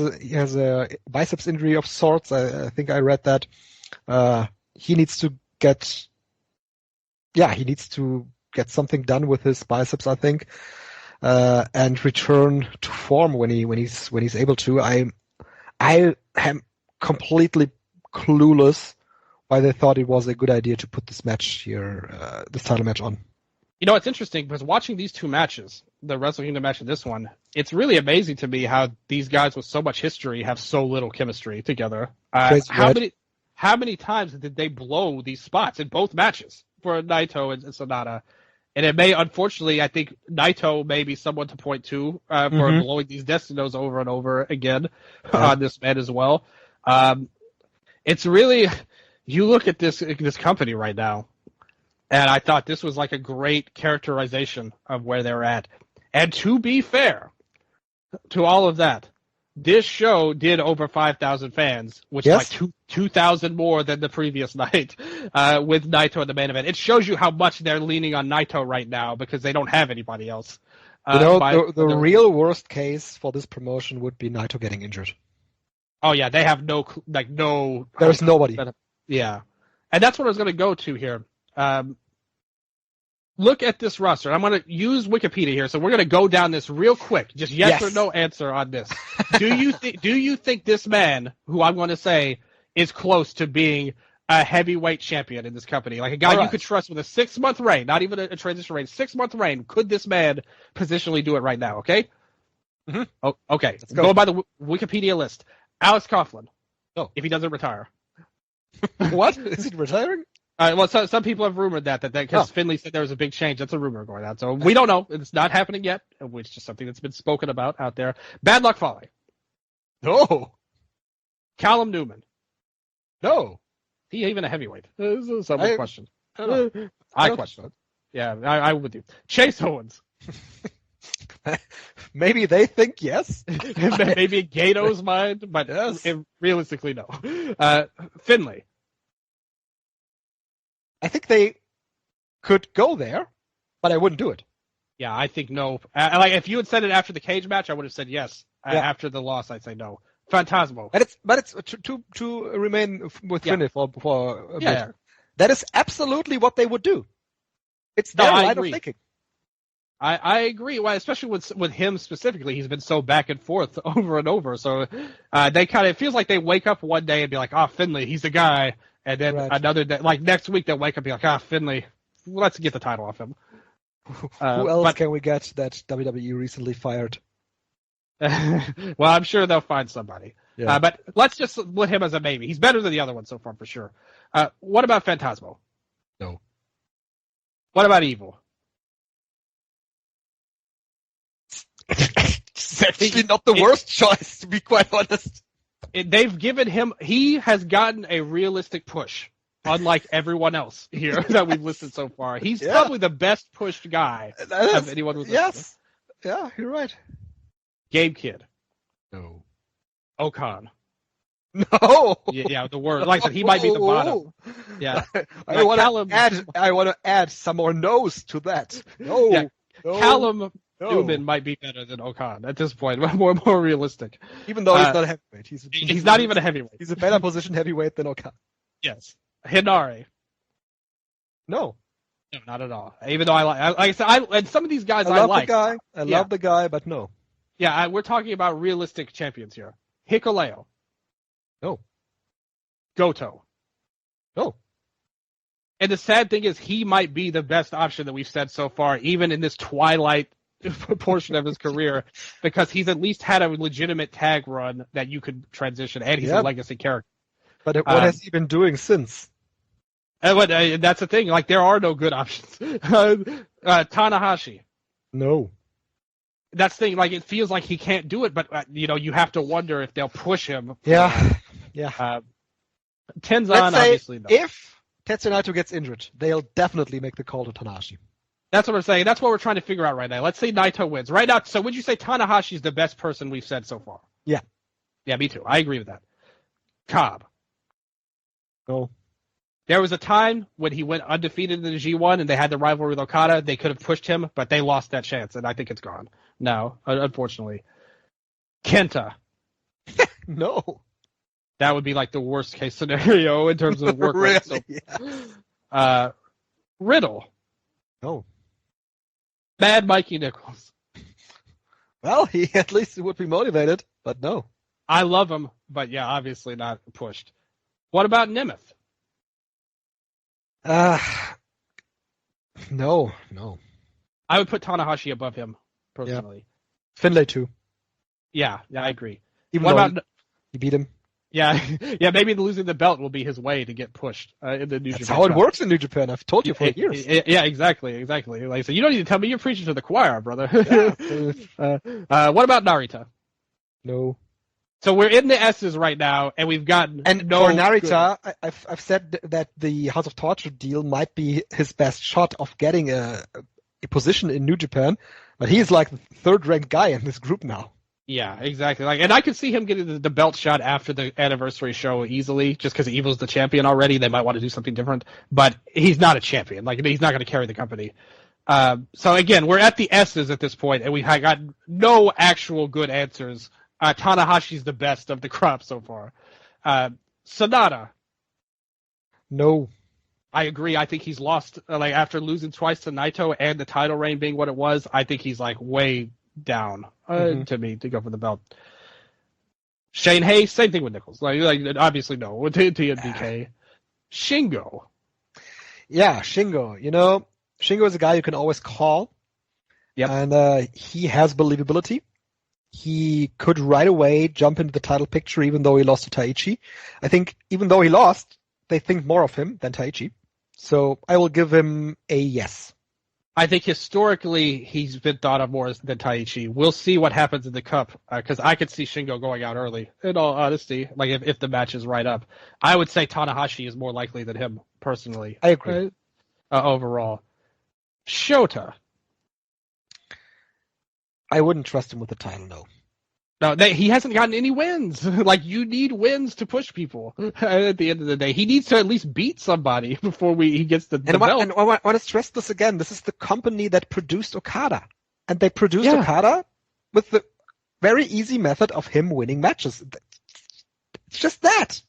a biceps injury of sorts. I think I read that. He needs to get something done with his biceps, I think, and return to form when he's able to. I am completely clueless why they thought it was a good idea to put this match here, this title match on. You know, it's interesting because watching these two matches, the Wrestle Kingdom match and this one, it's really amazing to me how these guys with so much history have so little chemistry together. How many times did they blow these spots in both matches for Naito and Sonata? And it may, unfortunately, I think Naito may be someone to point to for blowing these Destinos over and over again on this man as well. It's really, you look at this company right now, and I thought this was like a great characterization of where they're at. And to be fair to all of that, this show did over 5,000 fans, which is like 2,000 more than the previous night with Naito in the main event. It shows you how much they're leaning on Naito right now because they don't have anybody else. The real worst case for this promotion would be Naito getting injured. Oh, yeah, they have no. There's nobody. Yeah. And that's what I was going to go to here. Look at this roster. I'm going to use Wikipedia here, so we're going to go down this real quick. Just yes or no answer on this. Do you think this man, who I'm going to say, is close to being a heavyweight champion in this company? Like a guy you could trust with a 6-month reign, not even a transition reign, 6-month reign. Could this man positionally do it right now? Okay? Mm-hmm. Oh, okay. Let's go by the Wikipedia list. Alex Coughlin. Oh. If he doesn't retire. What? Is he retiring? Well, some people have rumored that because Finley said there was a big change. That's a rumor going on. So we don't know. It's not happening yet. It's just something that's been spoken about out there. Bad Luck Fale. No. Callum Newman. No. He even a heavyweight? This is a question. I question it. Yeah, I'm with you. Chase Owens. Maybe they think yes. Maybe in Gato's mind, but realistically, no. Finley. I think they could go there, but I wouldn't do it. Yeah, I think no. Like if you had said it after the cage match, I would have said yes. After the loss, I'd say no. Phantasmo. But it's to remain with Finley for a bit. Yeah. That is absolutely what they would do. It's their line of thinking. I agree. Well, especially with him specifically, he's been so back and forth over and over. So they kind of it feels like they wake up one day and be like, Finley, he's the guy. And then another day, like next week, they'll wake up and be like, Finley, let's get the title off him. Who else can we get that WWE recently fired? Well, I'm sure they'll find somebody. Yeah. But let's just put him as a maybe. He's better than the other one so far, for sure. What about Phantasmo? No. What about Evil? It's actually not the worst choice, to be quite honest. They've given him, he has gotten a realistic push, unlike everyone else here that we've listed so far. He's probably the best pushed guy of anyone who's listened. Yes. Yeah, you're right. Gabe Kidd. No. Okan. No. Yeah, the word. Like I said, he might be the bottom. Yeah. I want to add some more no's to that. No. Yeah. No. Callum Newman might be better than Okan at this point. More realistic. Even though he's not a heavyweight. He's not even a heavyweight. He's a better position heavyweight than Okan. Yes. Hinari. No, not at all. Even though like I said, and some of these guys I like. I love the guy, but no. Yeah, we're talking about realistic champions here. Hikuleo. No. Goto. No. And the sad thing is he might be the best option that we've said so far, even in this twilight portion of his career, because he's at least had a legitimate tag run that you could transition, and he's a legacy character. But what has he been doing since? And that's the thing. Like, there are no good options. Tanahashi. No. That's the thing. Like, it feels like he can't do it, but, you have to wonder if they'll push him. Yeah. Tenzan, Let's say obviously, no. if Tetsuya Naito gets injured, they'll definitely make the call to Tanahashi. That's what I'm saying. That's what we're trying to figure out right now. Let's say Naito wins. Right now, so would you say Tanahashi's the best person we've said so far? Yeah. Yeah, me too. I agree with that. Cobb. No. There was a time when he went undefeated in the G1 and they had the rivalry with Okada. They could have pushed him, but they lost that chance, and I think it's gone now, unfortunately. Kenta. No. That would be like the worst case scenario in terms of work rate. Really? So, Yeah. Riddle. No. Mad Mikey Nichols. Well, he at least would be motivated, but no. I love him, but yeah, obviously not pushed. What about Nemeth? No. I would put Tanahashi above him, personally. Yeah. Finlay too. Yeah, I agree. Even What though about... he beat him? Yeah, maybe losing the belt will be his way to get pushed in the New Japan. That's how it works in New Japan. I've told you for years. Yeah, exactly. Like, so you don't need to tell me. You're preaching to the choir, brother. Yeah. What about Narita? No. So we're in the S's right now, and we've gotten For Narita, I've said that the House of Torture deal might be his best shot of getting a position in New Japan, but he's like the third-ranked guy in this group now. Yeah, exactly. Like, and I could see him getting the belt shot after the anniversary show easily, just because Evil's the champion already. They might want to do something different, but he's not a champion. Like, he's not going to carry the company. So again, we're at the S's at this point, and we've got no actual good answers. Tanahashi's the best of the crop so far. Sonata. No. I agree. I think he's lost. Like, after losing twice to Naito and the title reign being what it was, I think he's like way down to me to go for the belt. Shane Hayes, same thing with Nichols. Like obviously no with TMDK. Shingo. Yeah, Shingo. You know, Shingo is a guy you can always call. Yep. And he has believability. He could right away jump into the title picture even though he lost to Taichi. I think even though he lost, they think more of him than Taichi. So I will give him a yes. I think historically he's been thought of more than Taichi. We'll see what happens in the Cup, because I could see Shingo going out early, in all honesty, like if the match is right up. I would say Tanahashi is more likely than him, personally. I agree. Overall. Shota. I wouldn't trust him with the title, no. No, he hasn't gotten any wins. Like, you need wins to push people at the end of the day. He needs to at least beat somebody before he gets the belt. And I want to stress this again. This is the company that produced Okada. And they produced Okada with the very easy method of him winning matches. It's just that.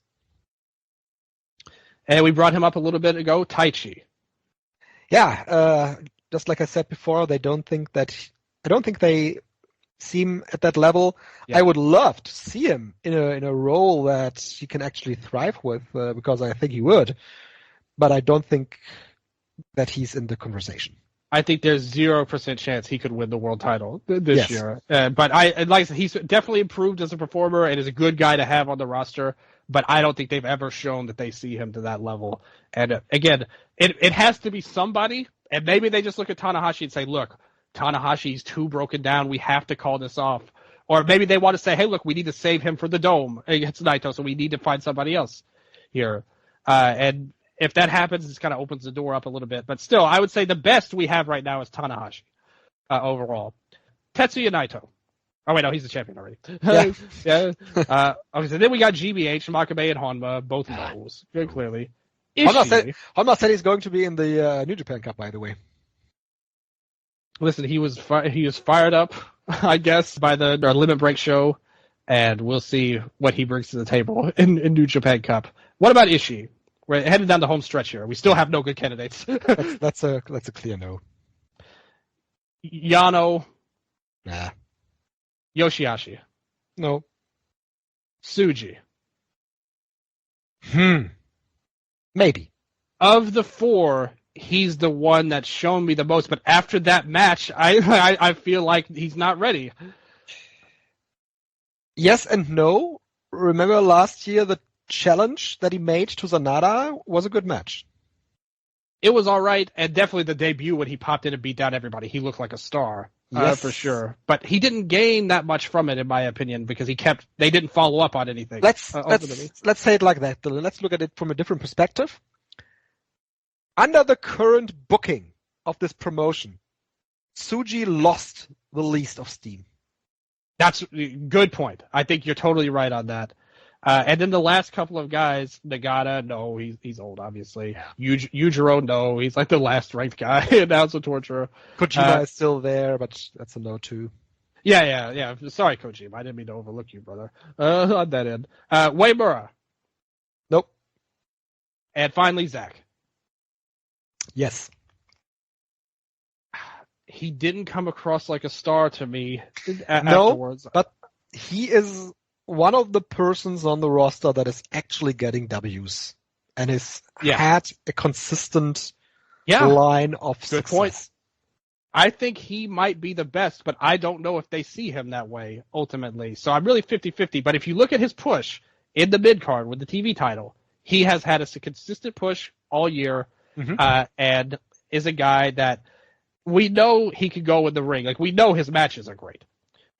And we brought him up a little bit ago, Taichi. Yeah, just like I said before, I don't think they seem at that level. Yeah. I would love to see him in a role that he can actually thrive with, because I think he would. But I don't think that he's in the conversation. I think there's 0% chance he could win the world title this year. But he's definitely improved as a performer and is a good guy to have on the roster. But I don't think they've ever shown that they see him to that level. And again, it has to be somebody. And maybe they just look at Tanahashi and say, look, Tanahashi's too broken down. We have to call this off. Or maybe they want to say, hey, look, we need to save him for the Dome against Naito, so we need to find somebody else here. And if that happens, it kind of opens the door up a little bit. But still, I would say the best we have right now is Tanahashi overall. Tetsuya Naito. Oh, wait, no, he's the champion already. Yeah. Okay, so then we got GBH, Makabe, and Honma, both no's, very clearly. Honma said he's going to be in the New Japan Cup, by the way. Listen, he was fired up, I guess, by the Limit Break show, and we'll see what he brings to the table in New Japan Cup. What about Ishii? We're heading down the home stretch here. We still have no good candidates. That's a clear no. Yano. Nah. Yoshihashi. No. Tsuji. Maybe. Of the four, he's the one that's shown me the most, but after that match, I feel like he's not ready. Yes and no. Remember last year the challenge that he made to Sanada was a good match. It was all right, and definitely the debut when he popped in and beat down everybody, he looked like a star, Yes. for sure. But he didn't gain that much from it, in my opinion, because they didn't follow up on anything. Let's say it like that, Dylan. Let's look at it from a different perspective. Under the current booking of this promotion, Tsuji lost the least of steam. That's a good point. I think you're totally right on that. And then the last couple of guys, Nagata, no, he's old, obviously. Yeah. Yujiro, no, he's like the last ranked guy, and now it's a torturer. Kojima is still there, but that's a no too. Yeah. Sorry, Kojima. I didn't mean to overlook you, brother. On that end. Uemura. Nope. And finally, Zack. Yes. He didn't come across like a star to me No, afterwards. but he is one of the persons on the roster that is actually getting W's and has had a consistent line of Good success. Point. I think he might be the best, but I don't know if they see him that way ultimately. So I'm really 50-50. But if you look at his push in the mid-card with the TV title, he has had a consistent push all year and is a guy that we know he could go in the ring. Like, we know his matches are great.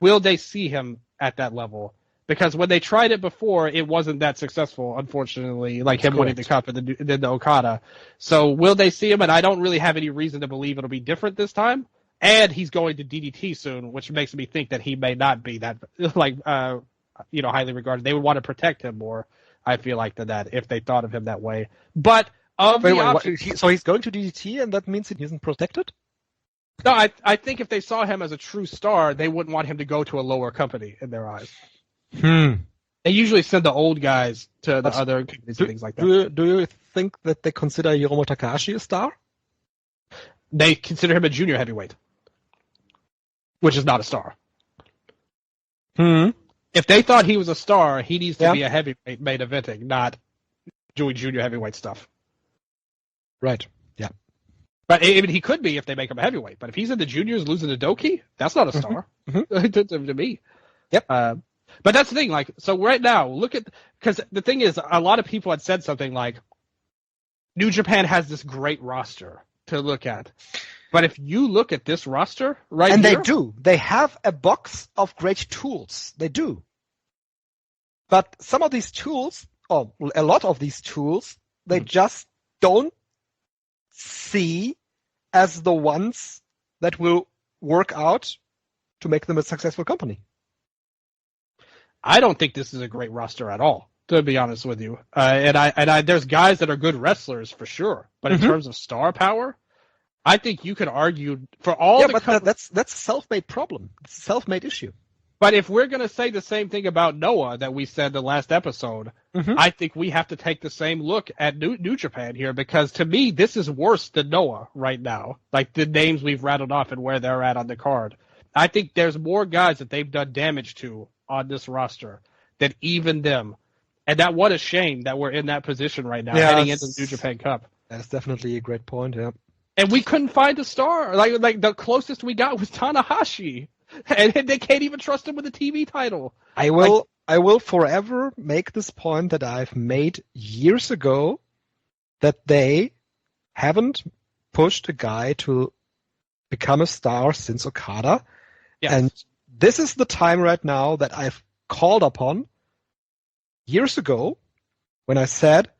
Will they see him at that level? Because when they tried it before, it wasn't that successful, unfortunately, like him winning the cup and then the Okada. So will they see him? And I don't really have any reason to believe it'll be different this time. And he's going to DDT soon, which makes me think that he may not be that, highly regarded. They would want to protect him more, I feel like, than that if they thought of him that way. But so he's going to DDT, and that means he isn't protected? No, I think if they saw him as a true star, they wouldn't want him to go to a lower company in their eyes. They usually send the old guys to the other companies and things like that. Do you think that they consider Hiromu Takahashi a star? They consider him a junior heavyweight, which is not a star. If they thought he was a star, he needs to be a heavyweight main eventing, not doing junior heavyweight stuff. Right. Yeah. But even he could be if they make him a heavyweight. But if he's in the juniors losing to Doki, that's not a star to me. Yep. But that's the thing. Like, so right now, because the thing is, a lot of people had said something like, New Japan has this great roster to look at. But if you look at this roster and they do. They have a box of great tools. They do. But some of these tools, or a lot of these tools, they just don't see as the ones that will work out to make them a successful company. I don't think this is a great roster at all, to be honest with you. And I there's guys that are good wrestlers for sure, but in terms of star power, I think you could argue for all. Yeah, but that's a self-made problem. It's a self-made issue. But if we're going to say the same thing about Noah that we said the last episode, I think we have to take the same look at New Japan here, because to me, this is worse than Noah right now. Like the names we've rattled off and where they're at on the card. I think there's more guys that they've done damage to on this roster than even them. And what a shame that we're in that position right now, heading into the New Japan Cup. That's definitely a great point, yeah. And we couldn't find a star. Like the closest we got was Tanahashi. And they can't even trust him with a TV title. I will forever make this point that I've made years ago, that they haven't pushed a guy to become a star since Okada. Yes. And this is the time right now that I've called upon years ago when I said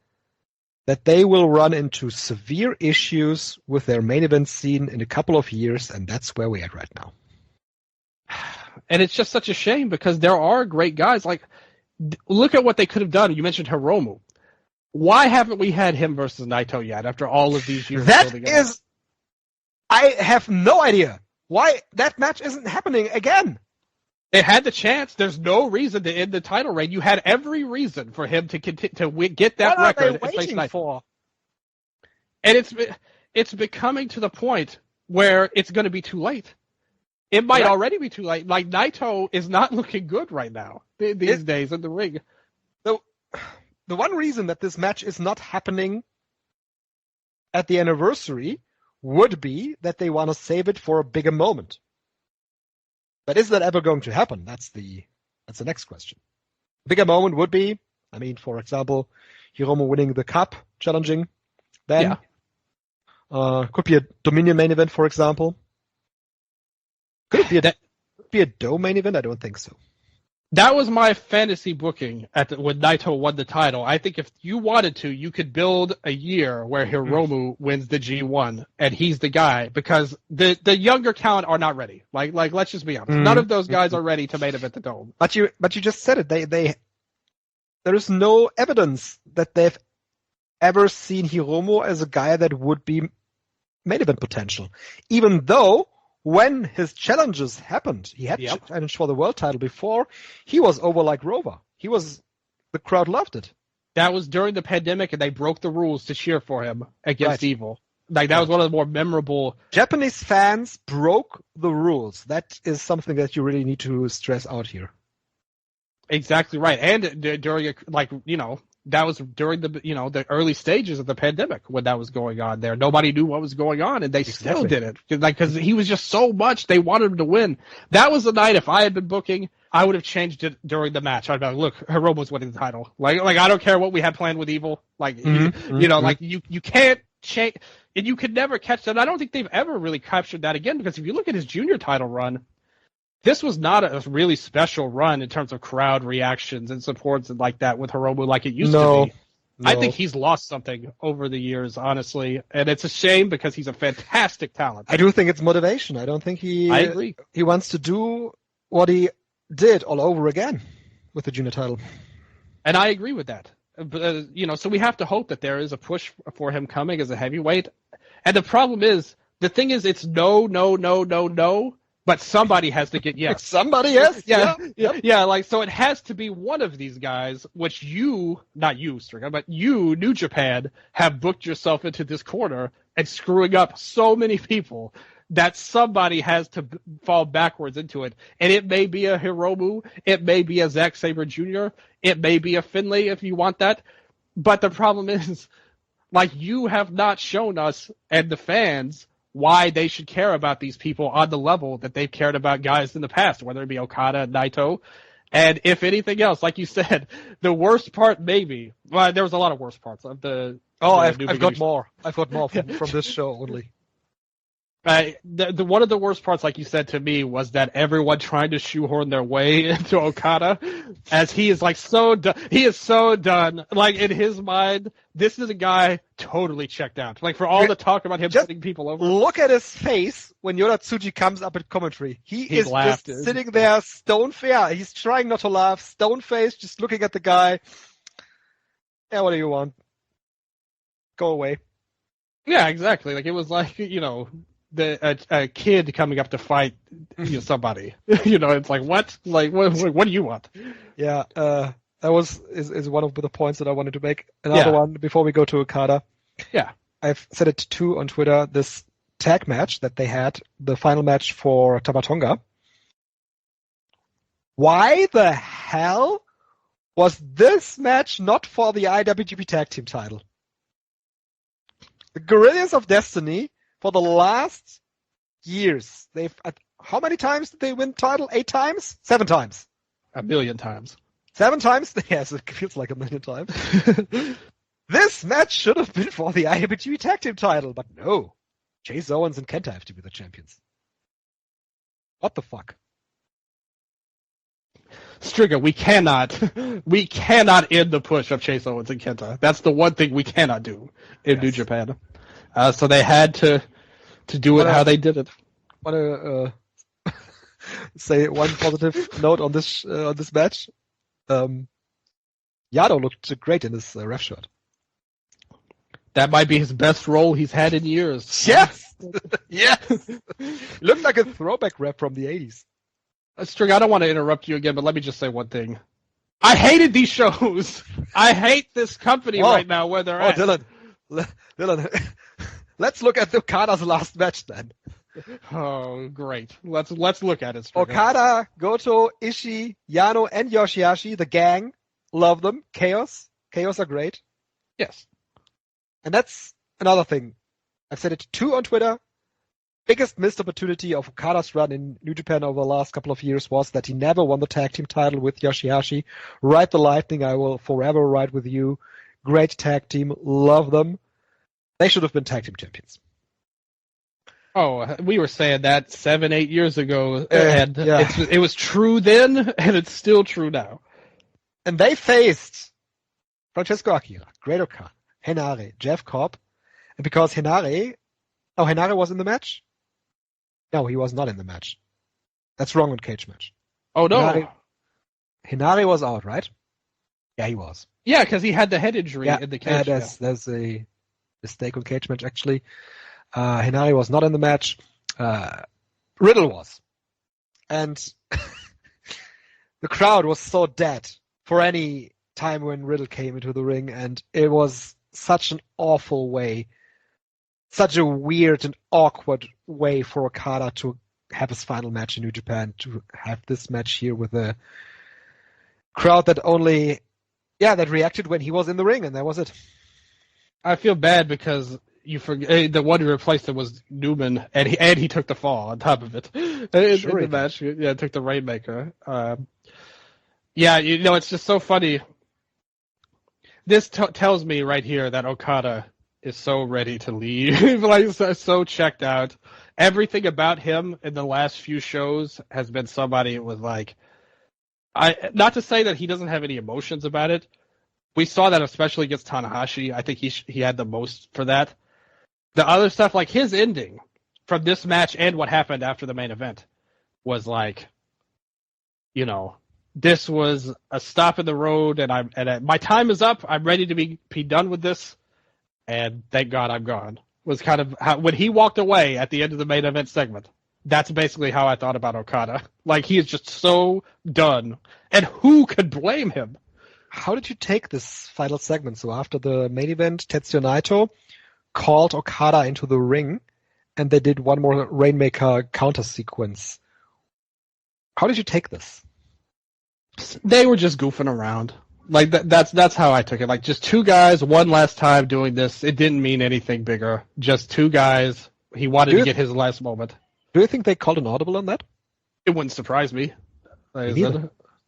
that they will run into severe issues with their main event scene in a couple of years, and that's where we're at right now. And it's just such a shame, because there are great guys. Like, look at what they could have done. You mentioned Hiromu. Why haven't we had him versus Naito yet after all of these years? I have no idea why that match isn't happening again. It had the chance. There's no reason to end the title reign. You had every reason for him to get that record. What are they waiting for? And it's becoming to the point where it's going to be too late. It might already be too late. Like, Naito is not looking good right now these days in the ring. The one reason that this match is not happening at the anniversary would be that they want to save it for a bigger moment. But is that ever going to happen? That's the next question. Bigger moment would be, for example, Hiromu winning the cup, challenging then. Could be a Dominion main event, for example. Could it be a Dome main event? I don't think so. That was my fantasy booking when Naito won the title. I think if you wanted to, you could build a year where Hiromu wins the G1 and he's the guy, because the younger talent are not ready. Like let's just be honest. None of those guys are ready to main event the Dome. But you just said it. There is no evidence that they've ever seen Hiromu as a guy that would be main event potential, even though when his challenges happened, he had challenged for the world title before, he was over like Rover. The crowd loved it. That was during the pandemic, and they broke the rules to cheer for him against Evil. Like, that was one of the more memorable. Japanese fans broke the rules. That is something that you really need to stress out here. Exactly right. And during, that was during the early stages of the pandemic when that was going on there. Nobody knew what was going on, and they still did it. Because he was just so much, they wanted him to win. That was the night, if I had been booking, I would have changed it during the match. I'd be like, look, Hiromu's winning the title. Like I don't care what we had planned with Evil. You can't change, and you could never catch that. I don't think they've ever really captured that again, because if you look at his junior title run, this was not a really special run in terms of crowd reactions and supports and like that with Hiromu like it used to be. No. I think he's lost something over the years, honestly, and it's a shame because he's a fantastic talent. I do think it's motivation. I don't think I agree. He wants to do what he did all over again with the junior title. And I agree with that. But, so we have to hope that there is a push for him coming as a heavyweight. And the problem is, the thing is, it's no. But somebody has to get yes. Somebody yes. Yeah. So it has to be one of these guys, which not you, STRIGGA, but you, New Japan, have booked yourself into this corner and screwing up so many people that somebody has to fall backwards into it. And it may be a Hiromu, it may be a Zack Sabre Jr., it may be a Finlay if you want that. But the problem is, you have not shown us and the fans why they should care about these people on the level that they've cared about guys in the past, whether it be Okada, Naito. And if anything else, like you said, the worst part maybe, there was a lot of worst parts of the... I've got more. I've got more from this show only. One of the worst parts, like you said to me, was that everyone trying to shoehorn their way into Okada, as he is so done. He is so done. In his mind, this is a guy totally checked out. For all the talk about him putting people over. Look at his face when Yoda Tsuji comes up at commentary. He is just sitting there stone faced. He's trying not to laugh, stone faced, just looking at the guy. Yeah, what do you want? Go away. Yeah, exactly. It was a kid coming up to fight somebody. It's what? What do you want? Yeah, that is one of the points that I wanted to make. Another one before we go to Okada. Yeah. I've said it too on Twitter, this tag match that they had, the final match for Tamatonga. Why the hell was this match not for the IWGP Tag Team title? The Guerrillas of Destiny, for the last years, how many times did they win the title? 8 times? 7 times? 1 million times. 7 times? Yes, it feels like 1 million times. This match should have been for the IWGP Tag Team title, but no. Chase Owens and Kenta have to be the champions. What the fuck? STRIGGA, we cannot end the push of Chase Owens and Kenta. That's the one thing we cannot do in New Japan. So they had to do it how they did it. Want to say one positive note on this match? Yado looked great in this ref shirt. That might be his best role he's had in years. Yes! Yes! Looked like a throwback ref from the 80s. STRIGGA, I don't want to interrupt you again, but let me just say one thing. I hated these shows. I hate this company right now where they're at. Dylan, let's look at Okada's last match then. Oh, great. Let's look at it. STRIGGA. Okada, Goto, Ishii, Yano, and Yoshihashi, the gang, love them. Chaos are great. Yes. And that's another thing. I've said it too on Twitter. Biggest missed opportunity of Okada's run in New Japan over the last couple of years was that he never won the tag team title with Yoshihashi. Ride the Lightning, I will forever ride with you. Great tag team, love them. They should have been tag team champions. Oh, we were saying that 7-8 years ago, and it was true then, and it's still true now. And they faced Francesco Akira, Great Okada, Henare, Jeff Cobb, and because Henare was in the match? No, he was not in the match. That's wrong on Cage Match. Oh, no. Henare was out, right? Yeah, he was. Yeah, because he had the head injury in the cage. There's a mistake on Cage Match, actually. Henare was not in the match. Riddle was. And the crowd was so dead for any time when Riddle came into the ring, and it was such an awful way, such a weird and awkward way for Okada to have his final match in New Japan, to have this match here with a crowd that that reacted when he was in the ring, and that was it. I feel bad because you forget the one who replaced him was Newman, and he took the fall on top of it. In the match. Yeah, took the Rainmaker. It's just so funny. This tells me right here that Okada is so ready to leave, like so checked out. Everything about him in the last few shows has been somebody with not to say that he doesn't have any emotions about it. We saw that especially against Tanahashi. I think he had the most for that. The other stuff, like his ending from this match and what happened after the main event, was this was a stop in the road, and my time is up. I'm ready to be done with this, and thank God I'm gone. Was kind of how, when he walked away at the end of the main event segment. That's basically how I thought about Okada. Like, he is just so done, and who could blame him? How did you take this final segment? So after the main event, Tetsuya Naito called Okada into the ring, and they did one more Rainmaker counter sequence. How did you take this? They were just goofing around. Like that's how I took it. Like, just two guys, one last time doing this. It didn't mean anything bigger. Just two guys. He wanted to get his last moment. Do you think they called an audible on that? It wouldn't surprise me.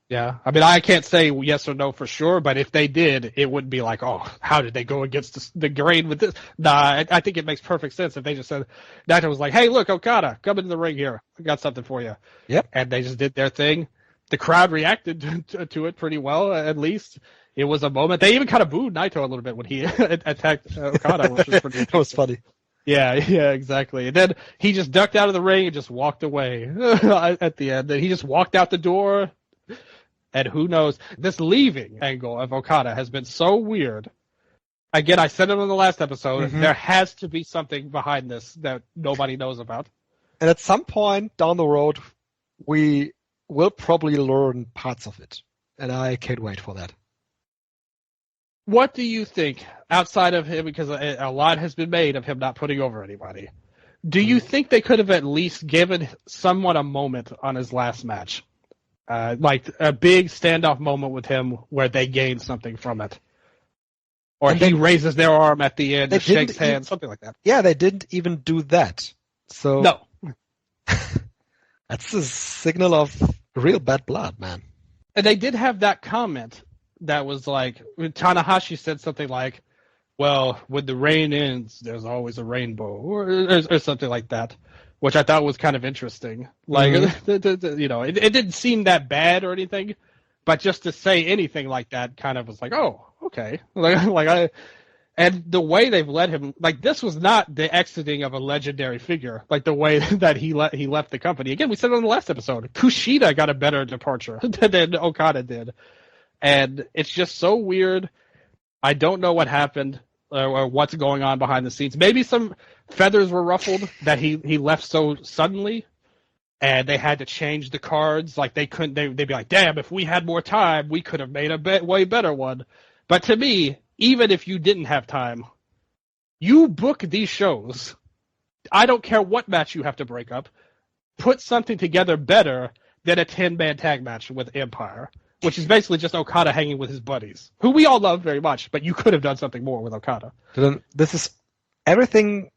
Yeah. I mean, I can't say yes or no for sure, but if they did, it wouldn't be like, oh, how did they go against the grain with this? Nah, I think it makes perfect sense if they just said, Naito was like, hey, look, Okada, come into the ring here. I got something for you. Yep. And they just did their thing. The crowd reacted to it pretty well, at least. It was a moment. They even kind of booed Naito a little bit when he attacked Okada, which was pretty That was funny. Yeah, exactly. And then he just ducked out of the ring and just walked away at the end. Then he just walked out the door, and who knows? This leaving angle of Okada has been so weird. Again, I said it on the last episode. Mm-hmm. There has to be something behind this that nobody knows about. And at some point down the road, we will probably learn parts of it. And I can't wait for that. What do you think, outside of him, because a lot has been made of him not putting over anybody, do you think they could have at least given someone a moment on his last match? Like a big standoff moment with him where they gain something from it? Or he raises their arm at the end, shakes hands, something like that. Yeah, they didn't even do that. So no. That's a signal of real bad blood, man. And they did have that comment that was like, Tanahashi said something like, well, when the rain ends, there's always a rainbow, or something like that, which I thought was kind of interesting. Like, it didn't seem that bad or anything, but just to say anything like that kind of was like, oh, okay. And the way they've let him, like, this was not the exiting of a legendary figure, like the way that he left the company. Again, we said it on the last episode, Kushida got a better departure than Okada did. And it's just so weird. I don't know what happened or what's going on behind the scenes. Maybe some feathers were ruffled that he left so suddenly, and they had to change the cards. Like, they couldn't. They'd be like, "Damn! If we had more time, we could have made a way better one." But to me, even if you didn't have time, you book these shows. I don't care what match you have to break up. Put something together better than a 10-man tag match with Empire, which is basically just Okada hanging with his buddies, who we all love very much, but you could have done something more with Okada. This is everything.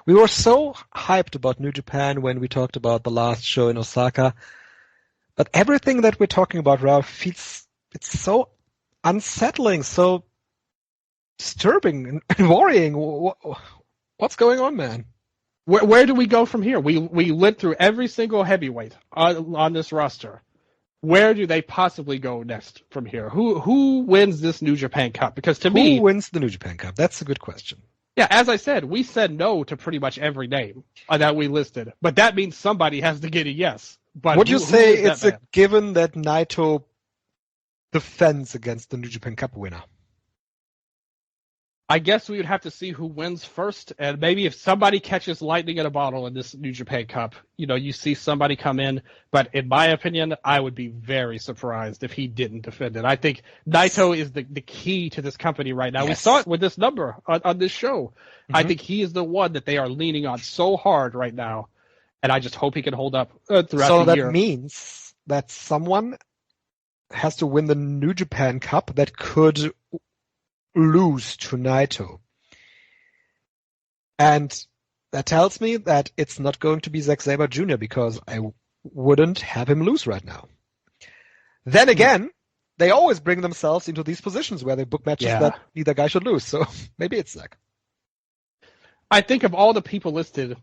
We were so hyped about New Japan when we talked about the last show in Osaka, but everything that we're talking about, Ralph, it's so unsettling, so disturbing and worrying. What's going on, man? Where do we go from here? We went through every single heavyweight on this roster. Where do they possibly go next from here? Who wins this New Japan Cup? Because to me, who wins the New Japan Cup? That's a good question. Yeah, as I said, we said no to pretty much every name that we listed, but that means somebody has to get a yes. But would you say it's a given that Naito defends against the New Japan Cup winner? I guess we would have to see who wins first, and maybe if somebody catches lightning in a bottle in this New Japan Cup, you see somebody come in. But in my opinion, I would be very surprised if he didn't defend it. I think Naito is the key to this company right now. Yes. We saw it with this number on this show. Mm-hmm. I think he is the one that they are leaning on so hard right now, and I just hope he can hold up throughout the year. So that means that someone has to win the New Japan Cup that could lose to Naito. And that tells me that it's not going to be Zack Sabre Jr. because I wouldn't have him lose right now. Then again, they always bring themselves into these positions where they book matches that neither guy should lose. So maybe it's Zack. I think of all the people listed,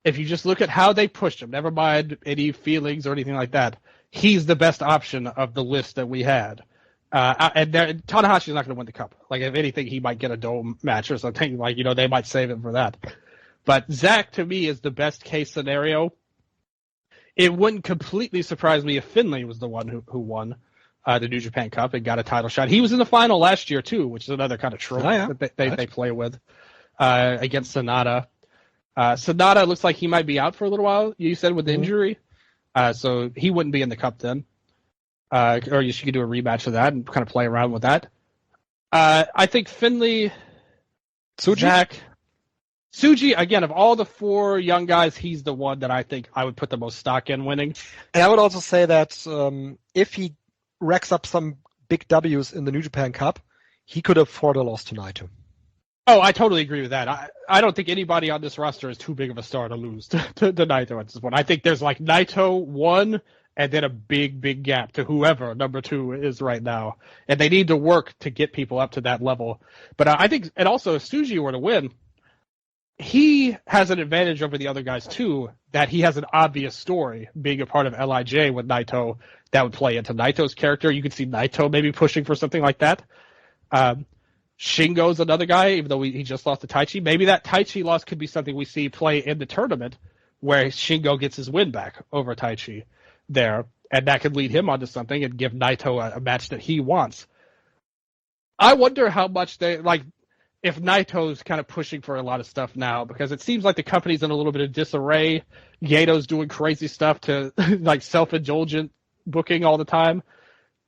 if you just look at how they pushed him, never mind any feelings or anything like that, he's the best option of the list that we had. And Tanahashi's not going to win the cup. Like, if anything, he might get a dome match or something. Like, they might save him for that. But Zack, to me, is the best case scenario. It wouldn't completely surprise me if Finlay was the one who won the New Japan Cup and got a title shot. He was in the final last year, too, which is another kind of trope that they play with against Sonata. Sonata looks like he might be out for a little while, you said, with the injury. So he wouldn't be in the cup then. Or you could do a rematch of that and kind of play around with that. I think Finlay, Zack, Tsuji, again, of all the four young guys, he's the one that I think I would put the most stock in winning. And I would also say that if he racks up some big W's in the New Japan Cup, he could afford a loss to Naito. Oh, I totally agree with that. I don't think anybody on this roster is too big of a star to lose to Naito at this point. I think there's like Naito 1, and then a big, big gap to whoever number 2 is right now. And they need to work to get people up to that level. But I think, and also if Tsuji were to win, he has an advantage over the other guys too, that he has an obvious story being a part of LIJ with Naito that would play into Naito's character. You could see Naito maybe pushing for something like that. Shingo's another guy, even though he just lost to Taichi. Maybe that Taichi loss could be something we see play in the tournament where Shingo gets his win back over Taichi there, and that could lead him onto something and give Naito a match that he wants. I wonder how much if Naito's kind of pushing for a lot of stuff now, because it seems like the company's in a little bit of disarray. Gedo's doing crazy stuff to like self-indulgent booking all the time.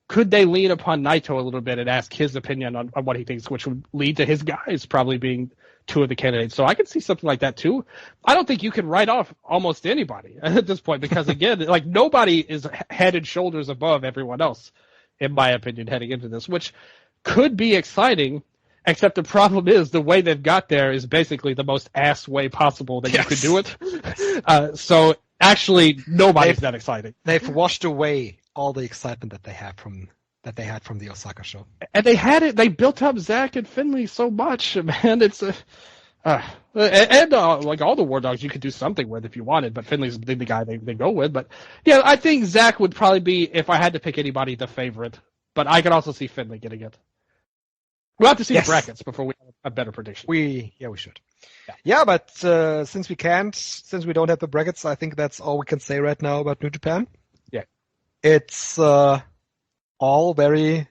Could they lean upon Naito a little bit and ask his opinion on what he thinks, which would lead to his guys probably being 2 of the candidates? So I could see something like that too. I don't think you can write off almost anybody at this point because, again, like nobody is head and shoulders above everyone else, in my opinion, heading into this, which could be exciting, except the problem is the way they've got there is basically the most ass way possible that you could do it. So actually, nobody's that exciting. They've washed away all the excitement that they had from the Osaka show. And they built up Zack and Finlay so much, man. It's like all the War Dogs you could do something with if you wanted, but Finlay's the guy they go with. But yeah, I think Zack would probably be, if I had to pick anybody, the favorite. But I could also see Finlay getting it. We'll have to see the brackets before we have a better prediction. We should. Yeah, but since we don't have the brackets, I think that's all we can say right now about New Japan. Yeah. It's all very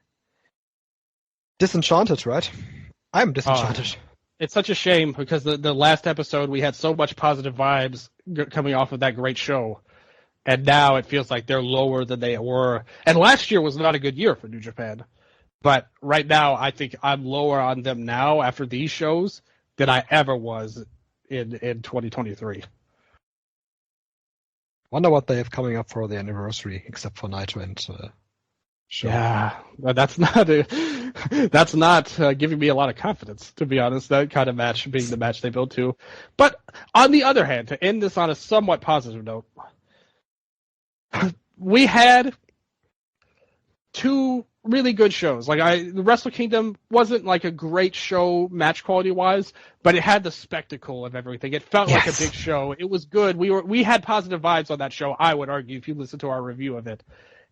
disenchanted, right? I'm disenchanted. It's such a shame because the last episode we had so much positive vibes coming off of that great show, and now it feels like they're lower than they were. And last year was not a good year for New Japan, but right now I think I'm lower on them now after these shows than I ever was in 2023. Wonder what they have coming up for the anniversary, except for Naito and show. Yeah, but that's not giving me a lot of confidence, to be honest. That kind of match being the match they built to. But on the other hand, to end this on a somewhat positive note, we had two really good shows. The Wrestle Kingdom wasn't like a great show match quality wise, but it had the spectacle of everything. It felt like a big show. It was good. We had positive vibes on that show, I would argue, if you listen to our review of it.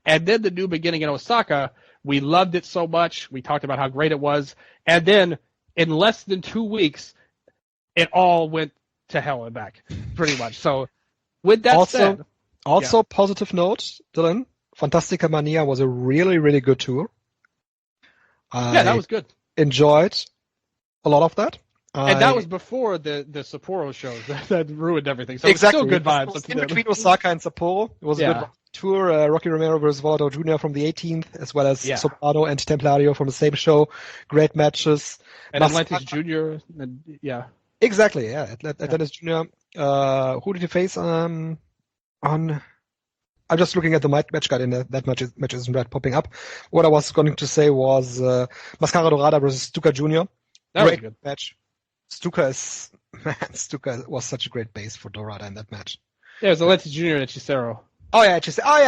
And then the New Beginning in Osaka, we loved it so much. We talked about how great it was. And then in less than 2 weeks, it all went to hell and back, pretty much. So with that said. Also, positive note, Dylan, Fantastica Mania was a really, really good tour. That was good. Enjoyed a lot of that. And that was before the Sapporo shows that ruined everything. So exactly. It was still good vibes. In between Osaka and Sapporo, it was a good tour. Rocky Romero versus Volador Jr. from the 18th, as well as Soprano and Templario from the same show. Great matches. And Atlantis Jr. Exactly, yeah. Atlantis Jr. Who did he face I'm just looking at the match guide, and that match isn't right popping up. What I was going to say was Mascara Dorada versus Stuka Jr. That was a good match. Stuka was such a great base for Dorada in that match. Yeah, it was Atlantis Jr. and Hechicero. Oh yeah,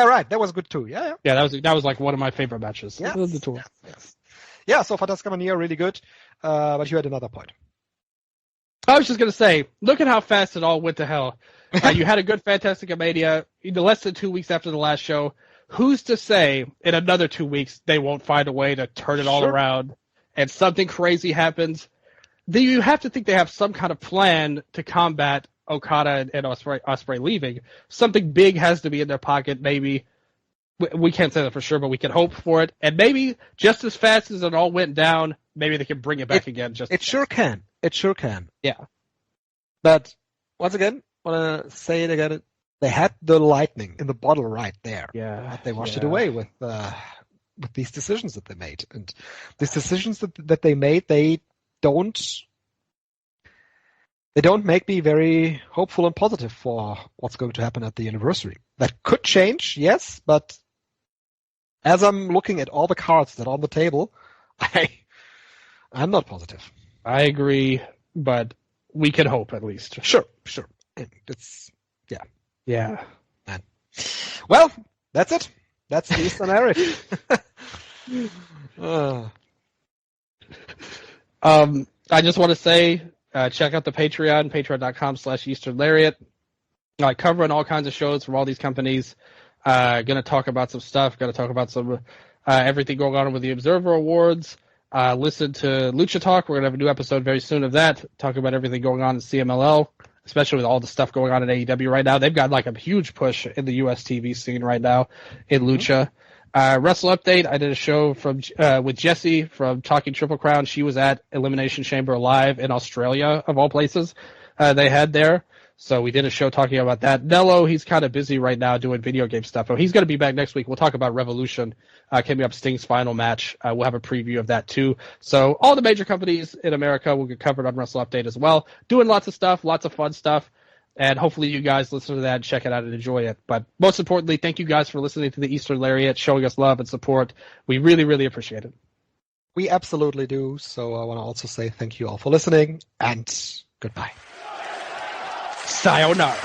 right. That was good too. Yeah. Yeah, that was like one of my favorite matches of the tour. Yes. Yeah, so Fantastica Mania really good. But you had another point. I was just going to say, look at how fast it all went to hell. You had a good Fantastica Mania less than 2 weeks after the last show. Who's to say in another 2 weeks they won't find a way to turn it all around and something crazy happens? You have to think they have some kind of plan to combat Okada and Ospreay leaving. Something big has to be in their pocket, maybe. We can't say that for sure, but we can hope for it. And maybe just as fast as it all went down, maybe they can bring it back again. It sure can. It sure can. Yeah. But once again, I want to say it again. They had the lightning in the bottle right there. Yeah. But they washed it away with these decisions that they made. And these decisions that they made, they don't make me very hopeful and positive for what's going to happen at the anniversary. That could change, yes, but as I'm looking at all the cards that are on the table, I'm not positive. I agree, but we can hope at least. Sure. It's Yeah. Man. Well, that's it. That's the Eastern Lariat. I just want to say, check out the Patreon, patreon.com/Eastern Lariat. Covering all kinds of shows from all these companies. Going to talk about some stuff. Going to talk about some everything going on with the Observer Awards. Listen to Lucha Talk. We're going to have a new episode very soon of that. Talking about everything going on in CMLL, especially with all the stuff going on in AEW right now. They've got like a huge push in the US TV scene right now in Lucha. Wrestle Update. I did a show with Jessie from Talking Triple Crown. She was at Elimination Chamber Live in Australia, of all places. They had there. So we did a show talking about that. Nello, he's kind of busy right now doing video game stuff. But he's going to be back next week. We'll talk about Revolution coming up, Sting's final match. We'll have a preview of that too. So all the major companies in America will get covered on Wrestle Update as well. Doing lots of stuff, lots of fun stuff. And hopefully you guys listen to that, check it out, and enjoy it. But most importantly, thank you guys for listening to the Eastern Lariat, showing us love and support. We really, really appreciate it. We absolutely do. So I want to also say thank you all for listening, and goodbye. Sayonara.